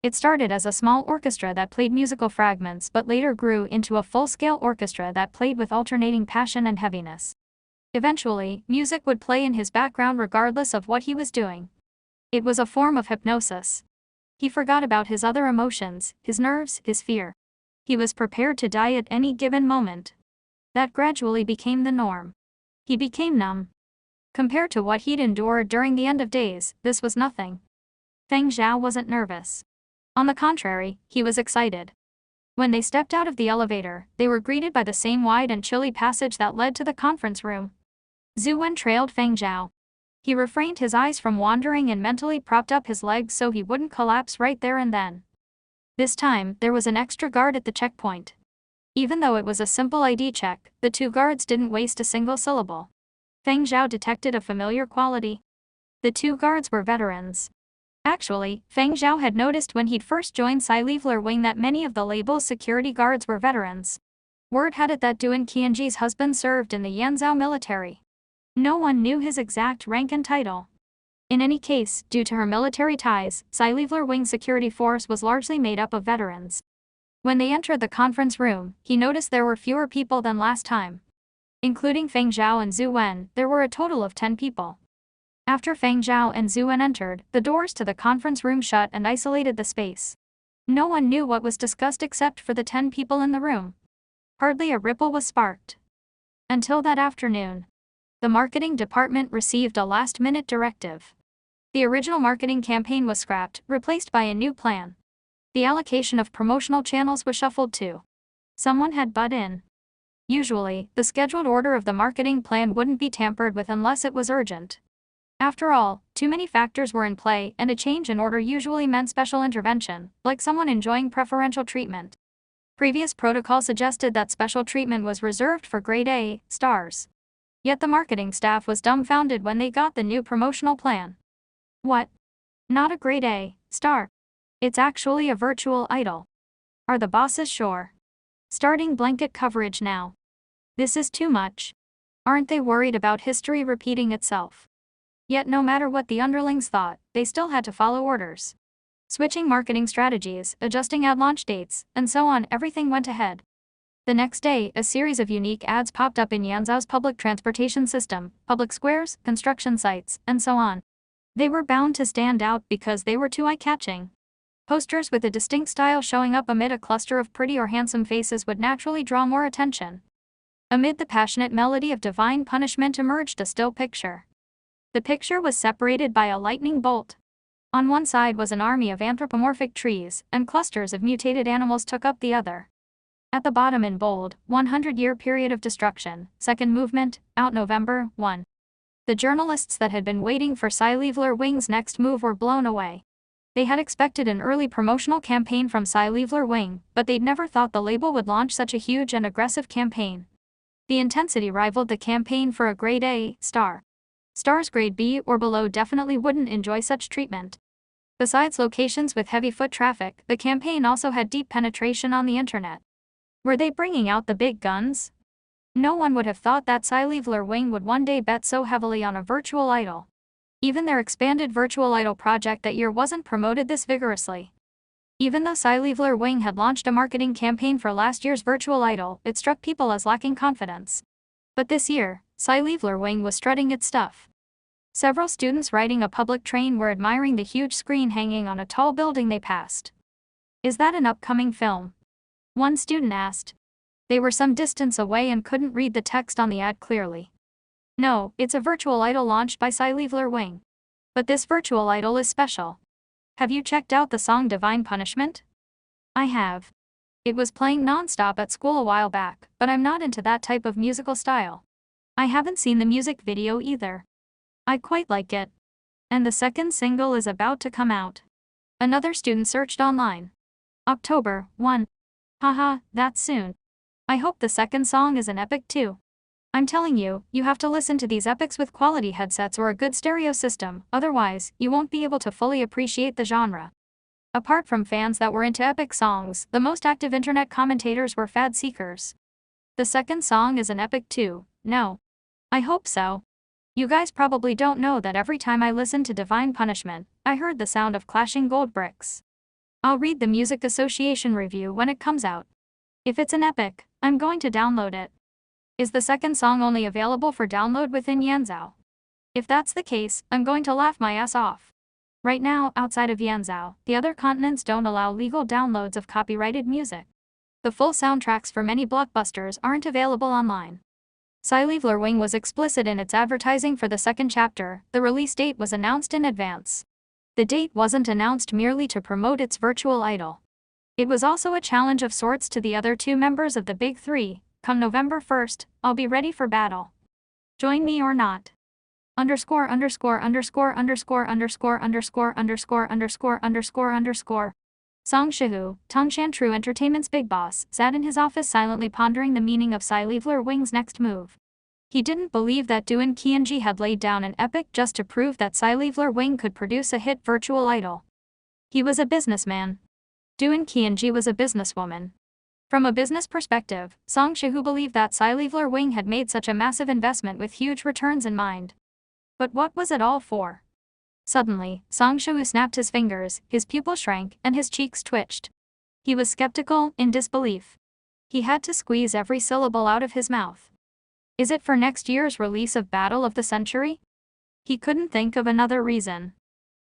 It started as a small orchestra that played musical fragments but later grew into a full-scale orchestra that played with alternating passion and heaviness. Eventually, music would play in his background regardless of what he was doing. It was a form of hypnosis. He forgot about his other emotions, his nerves, his fear. He was prepared to die at any given moment. That gradually became the norm. He became numb. Compared to what he'd endured during the end of days, this was nothing. Feng Zhao wasn't nervous. On the contrary, he was excited. When they stepped out of the elevator, they were greeted by the same wide and chilly passage that led to the conference room. Zhu Wen trailed Feng Zhao. He refrained his eyes from wandering and mentally propped up his legs so he wouldn't collapse right there and then. This time, there was an extra guard at the checkpoint. Even though it was a simple ID check, the two guards didn't waste a single syllable. Feng Zhao detected a familiar quality. The two guards were veterans. Actually, Feng Zhao had noticed when he'd first joined Sci-Leveler Wing that many of the label's security guards were veterans. Word had it that Duan Qianji's husband served in the Yanzhou military. No one knew his exact rank and title. In any case, due to her military ties, Sci-Leveler Wing's security force was largely made up of veterans. When they entered the conference room, he noticed there were fewer people than last time. Including Feng Zhao and Zhu Wen, there were a total of 10 people. After Feng Zhao and Zhu Wen entered, the doors to the conference room shut and isolated the space. No one knew what was discussed except for the 10 people in the room. Hardly a ripple was sparked. Until that afternoon. The marketing department received a last-minute directive. The original marketing campaign was scrapped, replaced by a new plan. The allocation of promotional channels was shuffled too. Someone had butt in. Usually, the scheduled order of the marketing plan wouldn't be tampered with unless it was urgent. After all, too many factors were in play, and a change in order usually meant special intervention, like someone enjoying preferential treatment. Previous protocol suggested that special treatment was reserved for grade A stars. Yet the marketing staff was dumbfounded when they got the new promotional plan. What? Not a grade A star. It's actually a virtual idol. Are the bosses sure? Starting blanket coverage now. This is too much. Aren't they worried about history repeating itself? Yet no matter what the underlings thought, they still had to follow orders. Switching marketing strategies, adjusting ad launch dates, and so on, everything went ahead. The next day, a series of unique ads popped up in Yanzhou's public transportation system, public squares, construction sites, and so on. They were bound to stand out because they were too eye-catching. Posters with a distinct style showing up amid a cluster of pretty or handsome faces would naturally draw more attention. Amid the passionate melody of divine punishment emerged a still picture. The picture was separated by a lightning bolt. On one side was an army of anthropomorphic trees, and clusters of mutated animals took up the other. At the bottom in bold, 100-year period of destruction, second movement, out November 1. The journalists that had been waiting for Sci-Leveler Wing's next move were blown away. They had expected an early promotional campaign from Sci-Leveler Wing, but they'd never thought the label would launch such a huge and aggressive campaign. The intensity rivaled the campaign for a grade A star. Stars grade B or below definitely wouldn't enjoy such treatment. Besides locations with heavy foot traffic, the campaign also had deep penetration on the internet. Were they bringing out the big guns? No one would have thought that Sci-Leveler Wing would one day bet so heavily on a virtual idol. Even their expanded virtual idol project that year wasn't promoted this vigorously. Even though Sci-Leveler Wing had launched a marketing campaign for last year's virtual idol, it struck people as lacking confidence. But this year, Sci-Leveler Wing was strutting its stuff. Several students riding a public train were admiring the huge screen hanging on a tall building they passed. "Is that an upcoming film?" one student asked. They were some distance away and couldn't read the text on the ad clearly. "No, it's a virtual idol launched by Sci-Leveler Wing. But this virtual idol is special. Have you checked out the song Divine Punishment?" "I have. It was playing non-stop at school a while back, but I'm not into that type of musical style. I haven't seen the music video either. I quite like it. And the second single is about to come out." Another student searched online. "October 1. Haha, that's soon. I hope the second song is an epic too. I'm telling you, you have to listen to these epics with quality headsets or a good stereo system, otherwise, you won't be able to fully appreciate the genre." Apart from fans that were into epic songs, the most active internet commentators were fad seekers. "The second song is an epic too, no. I hope so. You guys probably don't know that every time I listened to Divine Punishment, I heard the sound of clashing gold bricks. I'll read the Music Association review when it comes out. If it's an epic, I'm going to download it." Is the second song only available for download within Yanzhou? If that's the case, I'm going to laugh my ass off. Right now, outside of Yanzhou, the other continents don't allow legal downloads of copyrighted music. The full soundtracks for many blockbusters aren't available online. Sci-Leveler Wing was explicit in its advertising for the second chapter. The release date was announced in advance. The date wasn't announced merely to promote its virtual idol. It was also a challenge of sorts to the other two members of the Big Three. "Come November 1st, I'll be ready for battle. Join me or not. Underscore underscore underscore underscore underscore underscore underscore underscore underscore underscore." Song Shihu, Tongshan True Entertainment's big boss, sat in his office silently pondering the meaning of Sci-Leveler Wing's next move. He didn't believe that Doon Qianji had laid down an epic just to prove that Sci-Leveler Wing could produce a hit virtual idol. He was a businessman. Doon Qianji was a businesswoman. From a business perspective, Song Shihu believed that Sci-Leveler Wing had made such a massive investment with huge returns in mind. But what was it all for? Suddenly, Song Shihu snapped his fingers, his pupil shrank, and his cheeks twitched. He was skeptical, in disbelief. He had to squeeze every syllable out of his mouth. Is it for next year's release of Battle of the Century? He couldn't think of another reason.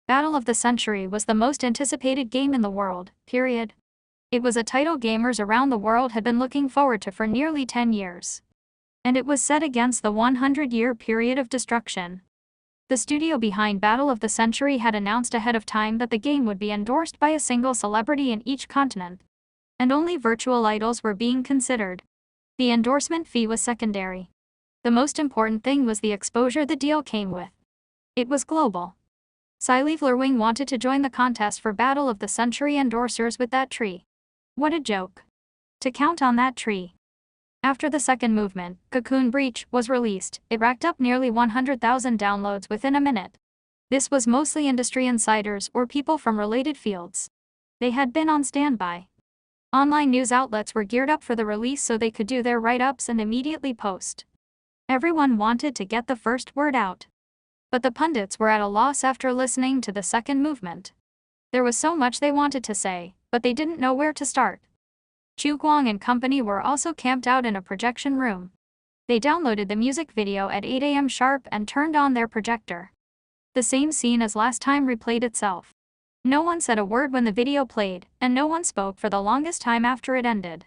Battle of the Century was the most anticipated game in the world, period. It was a title gamers around the world had been looking forward to for nearly 10 years. And it was set against the 100-year period of destruction. The studio behind Battle of the Century had announced ahead of time that the game would be endorsed by a single celebrity in each continent. And only virtual idols were being considered. The endorsement fee was secondary. The most important thing was the exposure the deal came with. It was global. Sci-Leveler Wing wanted to join the contest for Battle of the Century endorsers with that tree. What a joke. To count on that tree. After the second movement, Cocoon Breach, was released, it racked up nearly 100,000 downloads within a minute. This was mostly industry insiders or people from related fields. They had been on standby. Online news outlets were geared up for the release so they could do their write-ups and immediately post. Everyone wanted to get the first word out. But the pundits were at a loss after listening to the second movement. There was so much they wanted to say, but they didn't know where to start. Chu Guang and company were also camped out in a projection room. They downloaded the music video at 8 a.m. sharp and turned on their projector. The same scene as last time replayed itself. No one said a word when the video played, and no one spoke for the longest time after it ended.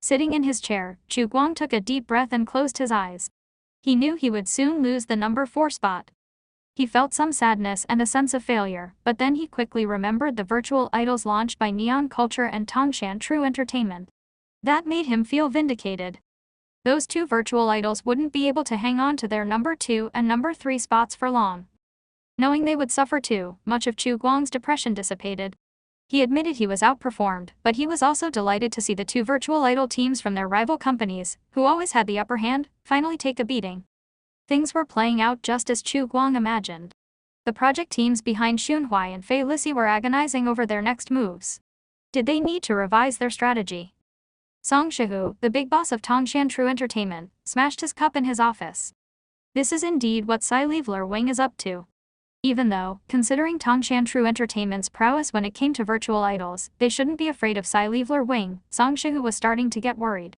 Sitting in his chair, Chu Guang took a deep breath and closed his eyes. He knew he would soon lose the number 4 spot. He felt some sadness and a sense of failure, but then he quickly remembered the virtual idols launched by Neon Culture and Tongshan True Entertainment. That made him feel vindicated. Those two virtual idols wouldn't be able to hang on to their number 2 and number 3 spots for long. Knowing they would suffer too, much of Chu Guang's depression dissipated. He admitted he was outperformed, but he was also delighted to see the two virtual idol teams from their rival companies, who always had the upper hand, finally take a beating. Things were playing out just as Chu Guang imagined. The project teams behind Xunhui and Fei Lissy were agonizing over their next moves. Did they need to revise their strategy? Song Shihu, the big boss of Tongshan True Entertainment, smashed his cup in his office. This is indeed what Sci-Leveler Wing is up to. Even though, considering Tongshan True Entertainment's prowess when it came to virtual idols, they shouldn't be afraid of Sci-Leveler Wing, Song Shihu was starting to get worried.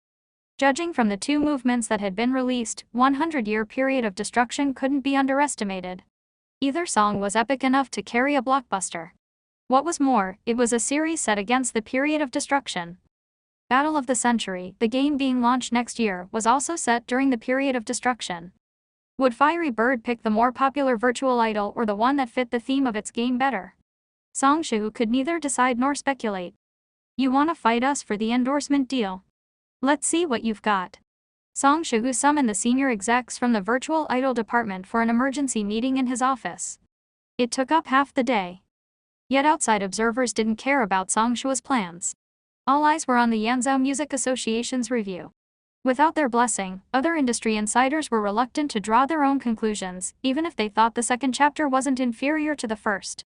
Judging from the two movements that had been released, 100-year period of destruction couldn't be underestimated. Either song was epic enough to carry a blockbuster. What was more, it was a series set against the period of destruction. Battle of the Century, the game being launched next year, was also set during the period of destruction. Would Fiery Bird pick the more popular virtual idol or the one that fit the theme of its game better? Song Shihu could neither decide nor speculate. You wanna fight us for the endorsement deal? Let's see what you've got. Song Shihu summoned the senior execs from the virtual idol department for an emergency meeting in his office. It took up half the day. Yet outside observers didn't care about Song Shihu's plans. All eyes were on the Yanzhou Music Association's review. Without their blessing, other industry insiders were reluctant to draw their own conclusions, even if they thought the second chapter wasn't inferior to the first.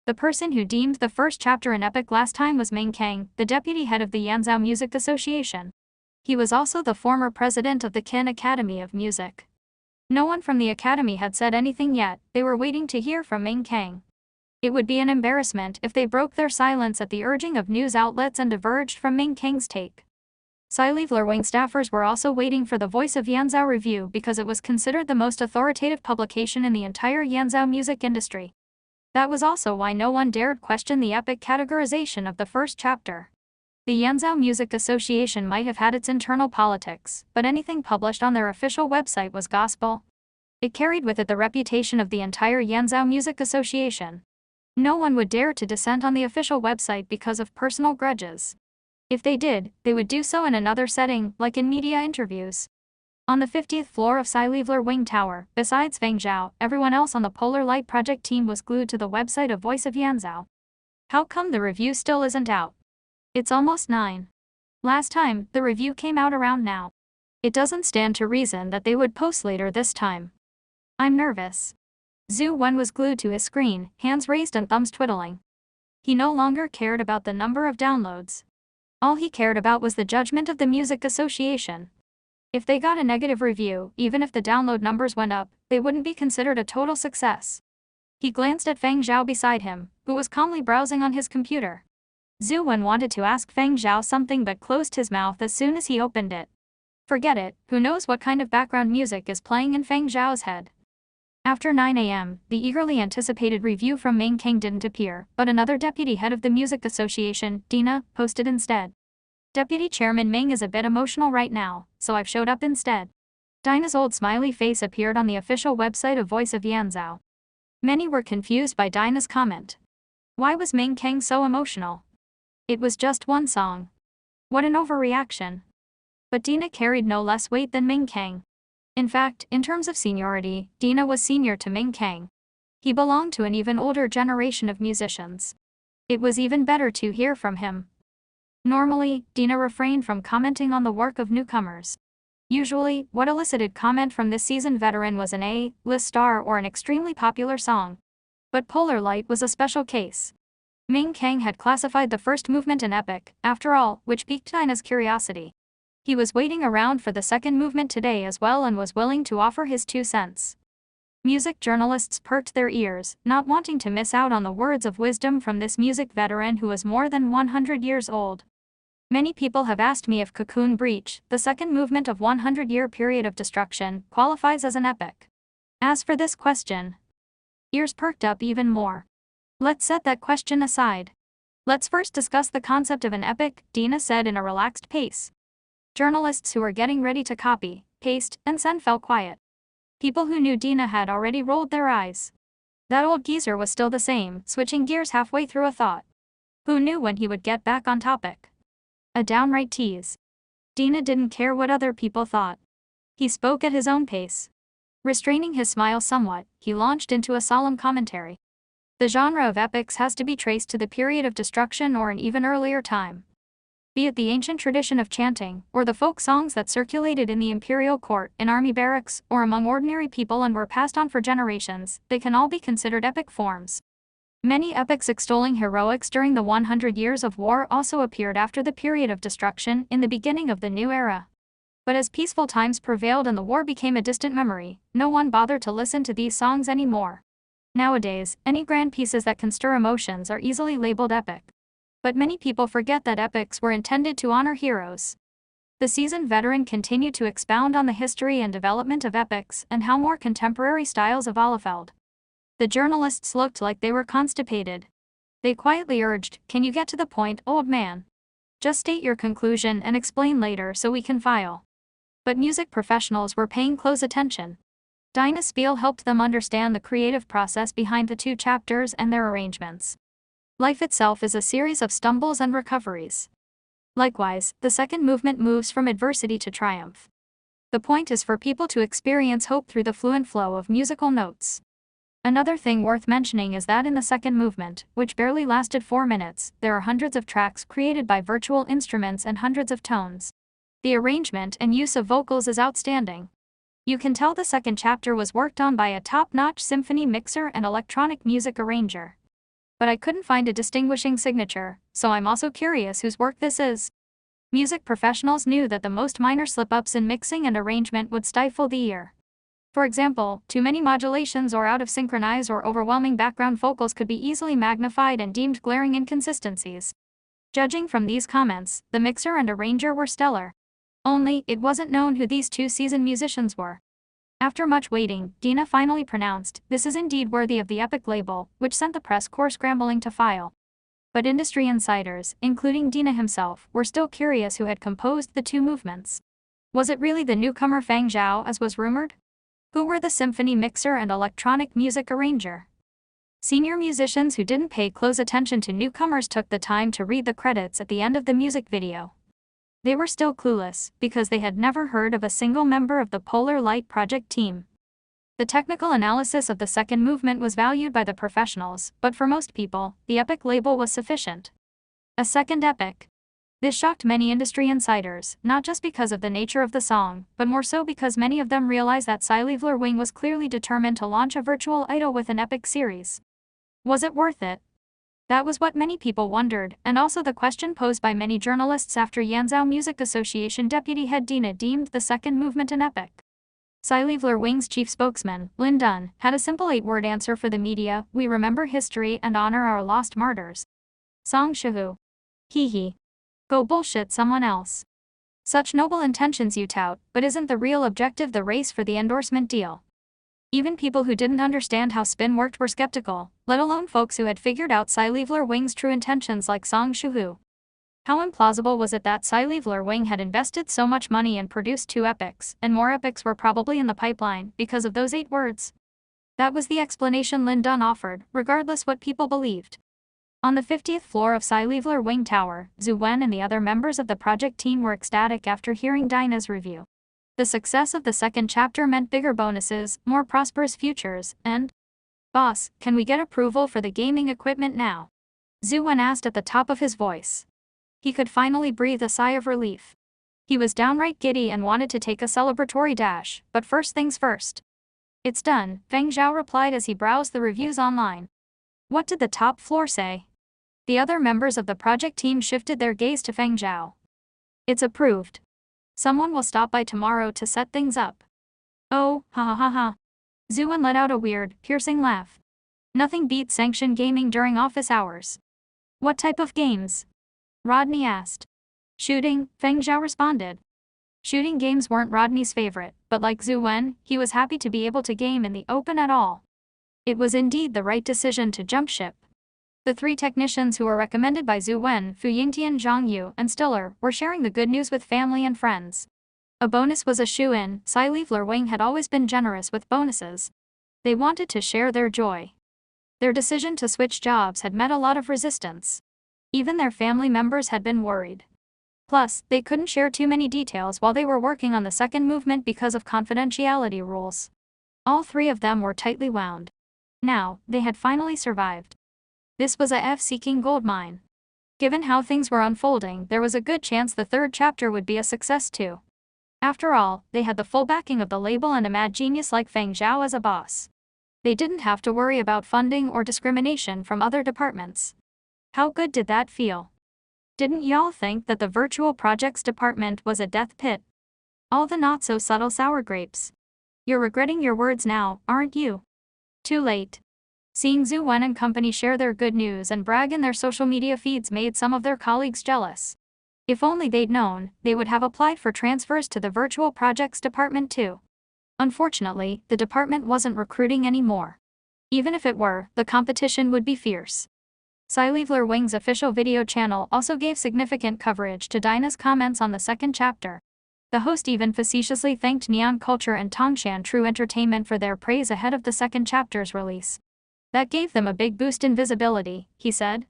The person who deemed the first chapter an epic last time was Meng Kang, the deputy head of the Yanzhou Music Association. He was also the former president of the Qin Academy of Music. No one from the academy had said anything yet, they were waiting to hear from Meng Kang. It would be an embarrassment if they broke their silence at the urging of news outlets and diverged from Meng Kang's take. Sci-Leveler Wing staffers were also waiting for the Voice of Yanzhou review because it was considered the most authoritative publication in the entire Yanzhou music industry. That was also why no one dared question the epic categorization of the first chapter. The Yanzhou Music Association might have had its internal politics, but anything published on their official website was gospel. It carried with it the reputation of the entire Yanzhou Music Association. No one would dare to dissent on the official website because of personal grudges. If they did, they would do so in another setting, like in media interviews. On the 50th floor of Sci-Leveler Wing Tower, besides Feng Zhao, everyone else on the Polar Light Project team was glued to the website of Voice of Yanzhou. How come the review still isn't out? It's almost 9. Last time, the review came out around now. It doesn't stand to reason that they would post later this time. I'm nervous. Zhu Wen was glued to his screen, hands raised and thumbs twiddling. He no longer cared about the number of downloads. All he cared about was the judgment of the Music Association. If they got a negative review, even if the download numbers went up, they wouldn't be considered a total success. He glanced at Feng Zhao beside him, who was calmly browsing on his computer. Zhu Wen wanted to ask Feng Zhao something but closed his mouth as soon as he opened it. Forget it, who knows what kind of background music is playing in Feng Zhao's head. After 9 a.m., the eagerly anticipated review from Meng Kang didn't appear, but another deputy head of the Music Association, Dina, posted instead. Deputy Chairman Meng is a bit emotional right now, so I've showed up instead. Dina's old smiley face appeared on the official website of Voice of Yanzhou. Many were confused by Dina's comment. Why was Meng Kang so emotional? It was just one song. What an overreaction. But Dina carried no less weight than Meng Kang. In fact, in terms of seniority, Dina was senior to Meng Kang. He belonged to an even older generation of musicians. It was even better to hear from him. Normally, Dina refrained from commenting on the work of newcomers. Usually, what elicited comment from this seasoned veteran was an A-list star or an extremely popular song. But Polar Light was a special case. Meng Kang had classified the first movement an epic, after all, which piqued Dina's curiosity. He was waiting around for the second movement today as well and was willing to offer his 2 cents. Music journalists perked their ears, not wanting to miss out on the words of wisdom from this music veteran who was more than 100 years old. Many people have asked me if Cocoon Breach, the second movement of 100-year period of destruction, qualifies as an epic. As for this question, ears perked up even more. Let's set that question aside. Let's first discuss the concept of an epic, Dina said in a relaxed pace. Journalists who were getting ready to copy, paste, and send fell quiet. People who knew Dina had already rolled their eyes. That old geezer was still the same, switching gears halfway through a thought. Who knew when he would get back on topic? A downright tease. Dina didn't care what other people thought. He spoke at his own pace. Restraining his smile somewhat, he launched into a solemn commentary. The genre of epics has to be traced to the period of destruction or an even earlier time. Be it the ancient tradition of chanting, or the folk songs that circulated in the imperial court, in army barracks, or among ordinary people and were passed on for generations, they can all be considered epic forms. Many epics extolling heroics during the 100 years of war also appeared after the period of destruction in the beginning of the new era. But as peaceful times prevailed and the war became a distant memory, no one bothered to listen to these songs anymore. Nowadays, any grand pieces that can stir emotions are easily labeled epic. But many people forget that epics were intended to honor heroes. The seasoned veteran continued to expound on the history and development of epics and how more contemporary styles evolved. The journalists looked like they were constipated. They quietly urged, "Can you get to the point, old man? Just state your conclusion and explain later so we can file." But music professionals were paying close attention. Dinah's spiel helped them understand the creative process behind the two chapters and their arrangements. Life itself is a series of stumbles and recoveries. Likewise, the second movement moves from adversity to triumph. The point is for people to experience hope through the fluent flow of musical notes. Another thing worth mentioning is that in the second movement, which barely lasted 4 minutes, there are hundreds of tracks created by virtual instruments and hundreds of tones. The arrangement and use of vocals is outstanding. You can tell the second chapter was worked on by a top-notch symphony mixer and electronic music arranger. But I couldn't find a distinguishing signature, so I'm also curious whose work this is. Music professionals knew that the most minor slip-ups in mixing and arrangement would stifle the ear. For example, too many modulations or out-of-synchronize or overwhelming background vocals could be easily magnified and deemed glaring inconsistencies. Judging from these comments, the mixer and arranger were stellar. Only, it wasn't known who these two seasoned musicians were. After much waiting, Dinah finally pronounced, "This is indeed worthy of the epic label," which sent the press corps scrambling to file. But industry insiders, including Dinah himself, were still curious who had composed the two movements. Was it really the newcomer Feng Zhao as was rumored? Who were the symphony mixer and electronic music arranger? Senior musicians who didn't pay close attention to newcomers took the time to read the credits at the end of the music video. They were still clueless, because they had never heard of a single member of the Polar Light Project team. The technical analysis of the second movement was valued by the professionals, but for most people, the epic label was sufficient. A second epic. This shocked many industry insiders, not just because of the nature of the song, but more so because many of them realized that Sci-Fi Wing was clearly determined to launch a virtual idol with an epic series. Was it worth it? That was what many people wondered, and also the question posed by many journalists after Yanzhou Music Association deputy head Dinah deemed the second movement an epic. Sci-Fi Wing's chief spokesman, Lin Dun, had a simple 8-word answer for the media: "We remember history and honor our lost martyrs." Song Shahu. Hee hee. Go bullshit someone else. Such noble intentions you tout, but isn't the real objective the race for the endorsement deal? Even people who didn't understand how spin worked were skeptical, let alone folks who had figured out Sci-Fi Wing's true intentions like Song Shuhu. How implausible was it that Sci-Fi Wing had invested so much money and produced 2 epics, and more epics were probably in the pipeline, because of those 8 words? That was the explanation Lin Dun offered, regardless what people believed. On the 50th floor of Sci-Fi Wing Tower, Zhu Wen and the other members of the project team were ecstatic after hearing Dinah's review. The success of the second chapter meant bigger bonuses, more prosperous futures, and, "Boss, can we get approval for the gaming equipment now?" Zhu Wen asked at the top of his voice. He could finally breathe a sigh of relief. He was downright giddy and wanted to take a celebratory dash, but first things first. "It's done," Feng Zhao replied as he browsed the reviews online. What did the top floor say? The other members of the project team shifted their gaze to Feng Zhao. "It's approved. Someone will stop by tomorrow to set things up." "Oh, ha ha ha ha." Zhu Wen let out a weird, piercing laugh. "Nothing beats sanctioned gaming during office hours." "What type of games?" Rodney asked. "Shooting," Feng Zhao responded. Shooting games weren't Rodney's favorite, but like Zhu Wen, he was happy to be able to game in the open at all. It was indeed the right decision to jump ship. The 3 technicians who were recommended by Zhu Wen, Fu Yingtian, Zhang Yu, and Stiller, were sharing the good news with family and friends. A bonus was a shoo-in. Sci-Fi Wing had always been generous with bonuses. They wanted to share their joy. Their decision to switch jobs had met a lot of resistance. Even their family members had been worried. Plus, they couldn't share too many details while they were working on the second movement because of confidentiality rules. All 3 of them were tightly wound. Now, they had finally survived. This was a F-seeking goldmine. Given how things were unfolding, there was a good chance the third chapter would be a success too. After all, they had the full backing of the label and a mad genius like Feng Zhao as a boss. They didn't have to worry about funding or discrimination from other departments. How good did that feel? Didn't y'all think that the virtual projects department was a death pit? All the not-so-subtle sour grapes. You're regretting your words now, aren't you? Too late. Seeing Zhu Wen and company share their good news and brag in their social media feeds made some of their colleagues jealous. If only they'd known, they would have applied for transfers to the virtual projects department too. Unfortunately, the department wasn't recruiting anymore. Even if it were, the competition would be fierce. Sci-Fi Wing's official video channel also gave significant coverage to Dinah's comments on the second chapter. The host even facetiously thanked Neon Culture and Tongshan True Entertainment for their praise ahead of the second chapter's release. That gave them a big boost in visibility, he said.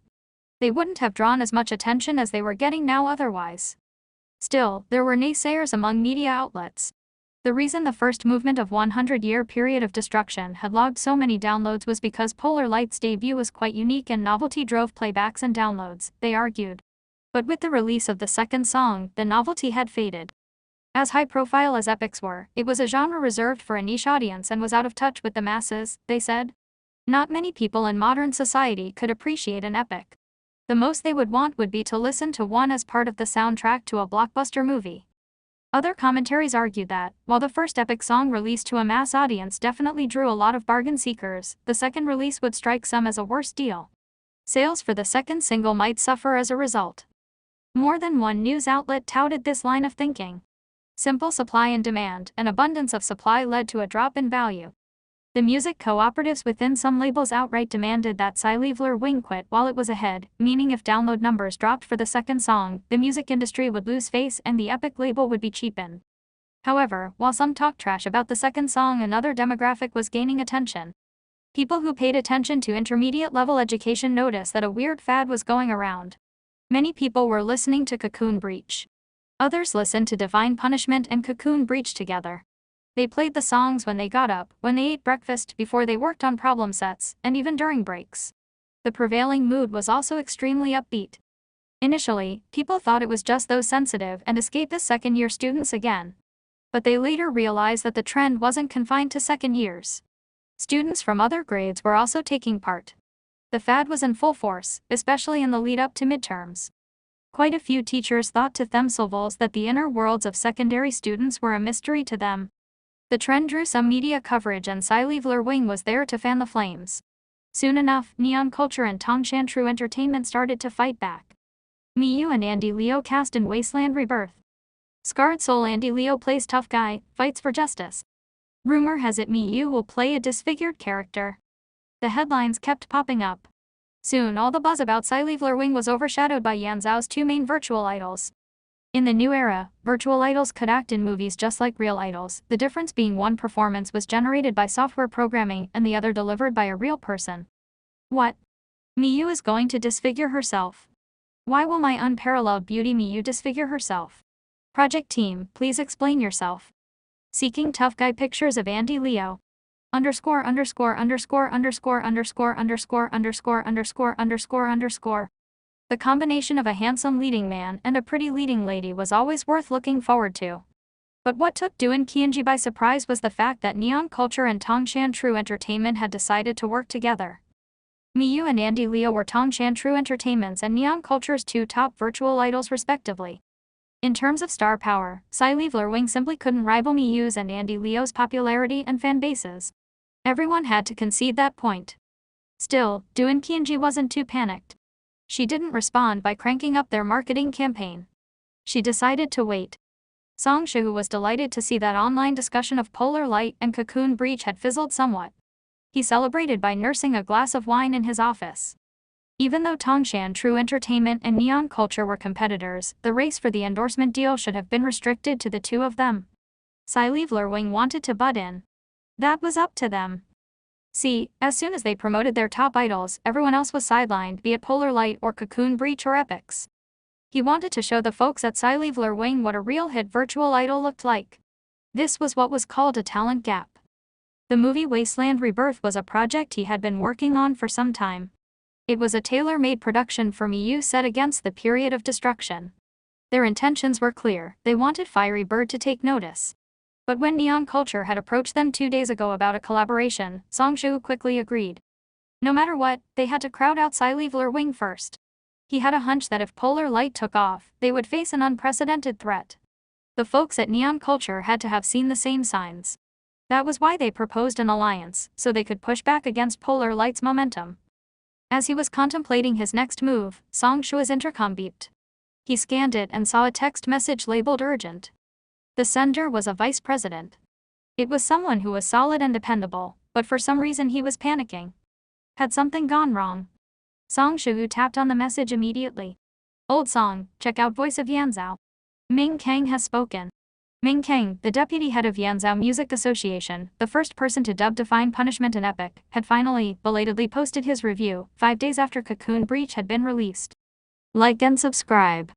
They wouldn't have drawn as much attention as they were getting now otherwise. Still, there were naysayers among media outlets. The reason the first movement of 100-year period of destruction had logged so many downloads was because Polar Light's debut was quite unique and novelty drove playbacks and downloads, they argued. But with the release of the second song, the novelty had faded. As high-profile as epics were, it was a genre reserved for a niche audience and was out of touch with the masses, they said. Not many people in modern society could appreciate an epic. The most they would want would be to listen to one as part of the soundtrack to a blockbuster movie. Other commentaries argued that, while the first epic song released to a mass audience definitely drew a lot of bargain seekers, the second release would strike some as a worse deal. Sales for the second single might suffer as a result. More than one news outlet touted this line of thinking. Simple supply and demand, an abundance of supply led to a drop in value. The music cooperatives within some labels outright demanded that Sci-Fi Wing quit while it was ahead, meaning if download numbers dropped for the second song, the music industry would lose face and the epic label would be cheapened. However, while some talked trash about the second song, another demographic was gaining attention. People who paid attention to intermediate-level education noticed that a weird fad was going around. Many people were listening to Cocoon Breach. Others listened to Divine Punishment and Cocoon Breach together. They played the songs when they got up, when they ate breakfast, before they worked on problem sets, and even during breaks. The prevailing mood was also extremely upbeat. Initially, people thought it was just those sensitive and escapist second-year students again. But they later realized that the trend wasn't confined to second years. Students from other grades were also taking part. The fad was in full force, especially in the lead-up to midterms. Quite a few teachers thought to themselves that the inner worlds of secondary students were a mystery to them. The trend drew some media coverage and Sci-Fi Wing was there to fan the flames. Soon enough, Neon Culture and Tongshan True Entertainment started to fight back. Miyu and Andy Leo cast in Wasteland Rebirth. Scarred Soul Andy Leo plays tough guy, fights for justice. Rumor has it Miyu will play a disfigured character. The headlines kept popping up. Soon all the buzz about Sci-Fi Wing was overshadowed by Yan Zhao's two main virtual idols. In the new era, virtual idols could act in movies just like real idols, the difference being one performance was generated by software programming and the other delivered by a real person. What? Miyu is going to disfigure herself. Why will my unparalleled beauty Miyu disfigure herself? Project team, please explain yourself. Seeking tough guy pictures of Andy Leo. _____________________________________________________________________________________________________________________ The combination of a handsome leading man and a pretty leading lady was always worth looking forward to. But what took Duan Qianji by surprise was the fact that Neon Culture and Tongshan True Entertainment had decided to work together. Miyu and Andy Leo were Tongshan True Entertainment's and Neon Culture's two top virtual idols respectively. In terms of star power, Sci-Fi Wing simply couldn't rival Miyu's and Andy Leo's popularity and fan bases. Everyone had to concede that point. Still, Duan Qianji wasn't too panicked. She didn't respond by cranking up their marketing campaign. She decided to wait. Song Shihu was delighted to see that online discussion of Polar Light and Cocoon Breach had fizzled somewhat. He celebrated by nursing a glass of wine in his office. Even though Tongshan True Entertainment and Neon Culture were competitors, the race for the endorsement deal should have been restricted to the two of them. Sci-Fi Wing wanted to butt in. That was up to them. See, as soon as they promoted their top idols, everyone else was sidelined, be it Polar Light or Cocoon Breach or Epics. He wanted to show the folks at Sci-Fi Wing what a real hit virtual idol looked like. This was what was called a talent gap. The movie Wasteland Rebirth was a project he had been working on for some time. It was a tailor-made production for Miyu set against the period of destruction. Their intentions were clear, they wanted Fiery Bird to take notice. But when Neon Culture had approached them 2 days ago about a collaboration, Song Shu quickly agreed. No matter what, they had to crowd out Silevler Wing first. He had a hunch that if Polar Light took off, they would face an unprecedented threat. The folks at Neon Culture had to have seen the same signs. That was why they proposed an alliance, so they could push back against Polar Light's momentum. As he was contemplating his next move, Song Shu's intercom beeped. He scanned it and saw a text message labeled urgent. The sender was a vice president. It was someone who was solid and dependable, but for some reason he was panicking. Had something gone wrong? Song Shu tapped on the message immediately. Old Song, check out Voice of Yanzhou. Ming Kang has spoken. Ming Kang, the deputy head of Yanzhou Music Association, the first person to dub Define Punishment an epic, had finally, belatedly posted his review, 5 days after Cocoon Breach had been released. Like and subscribe.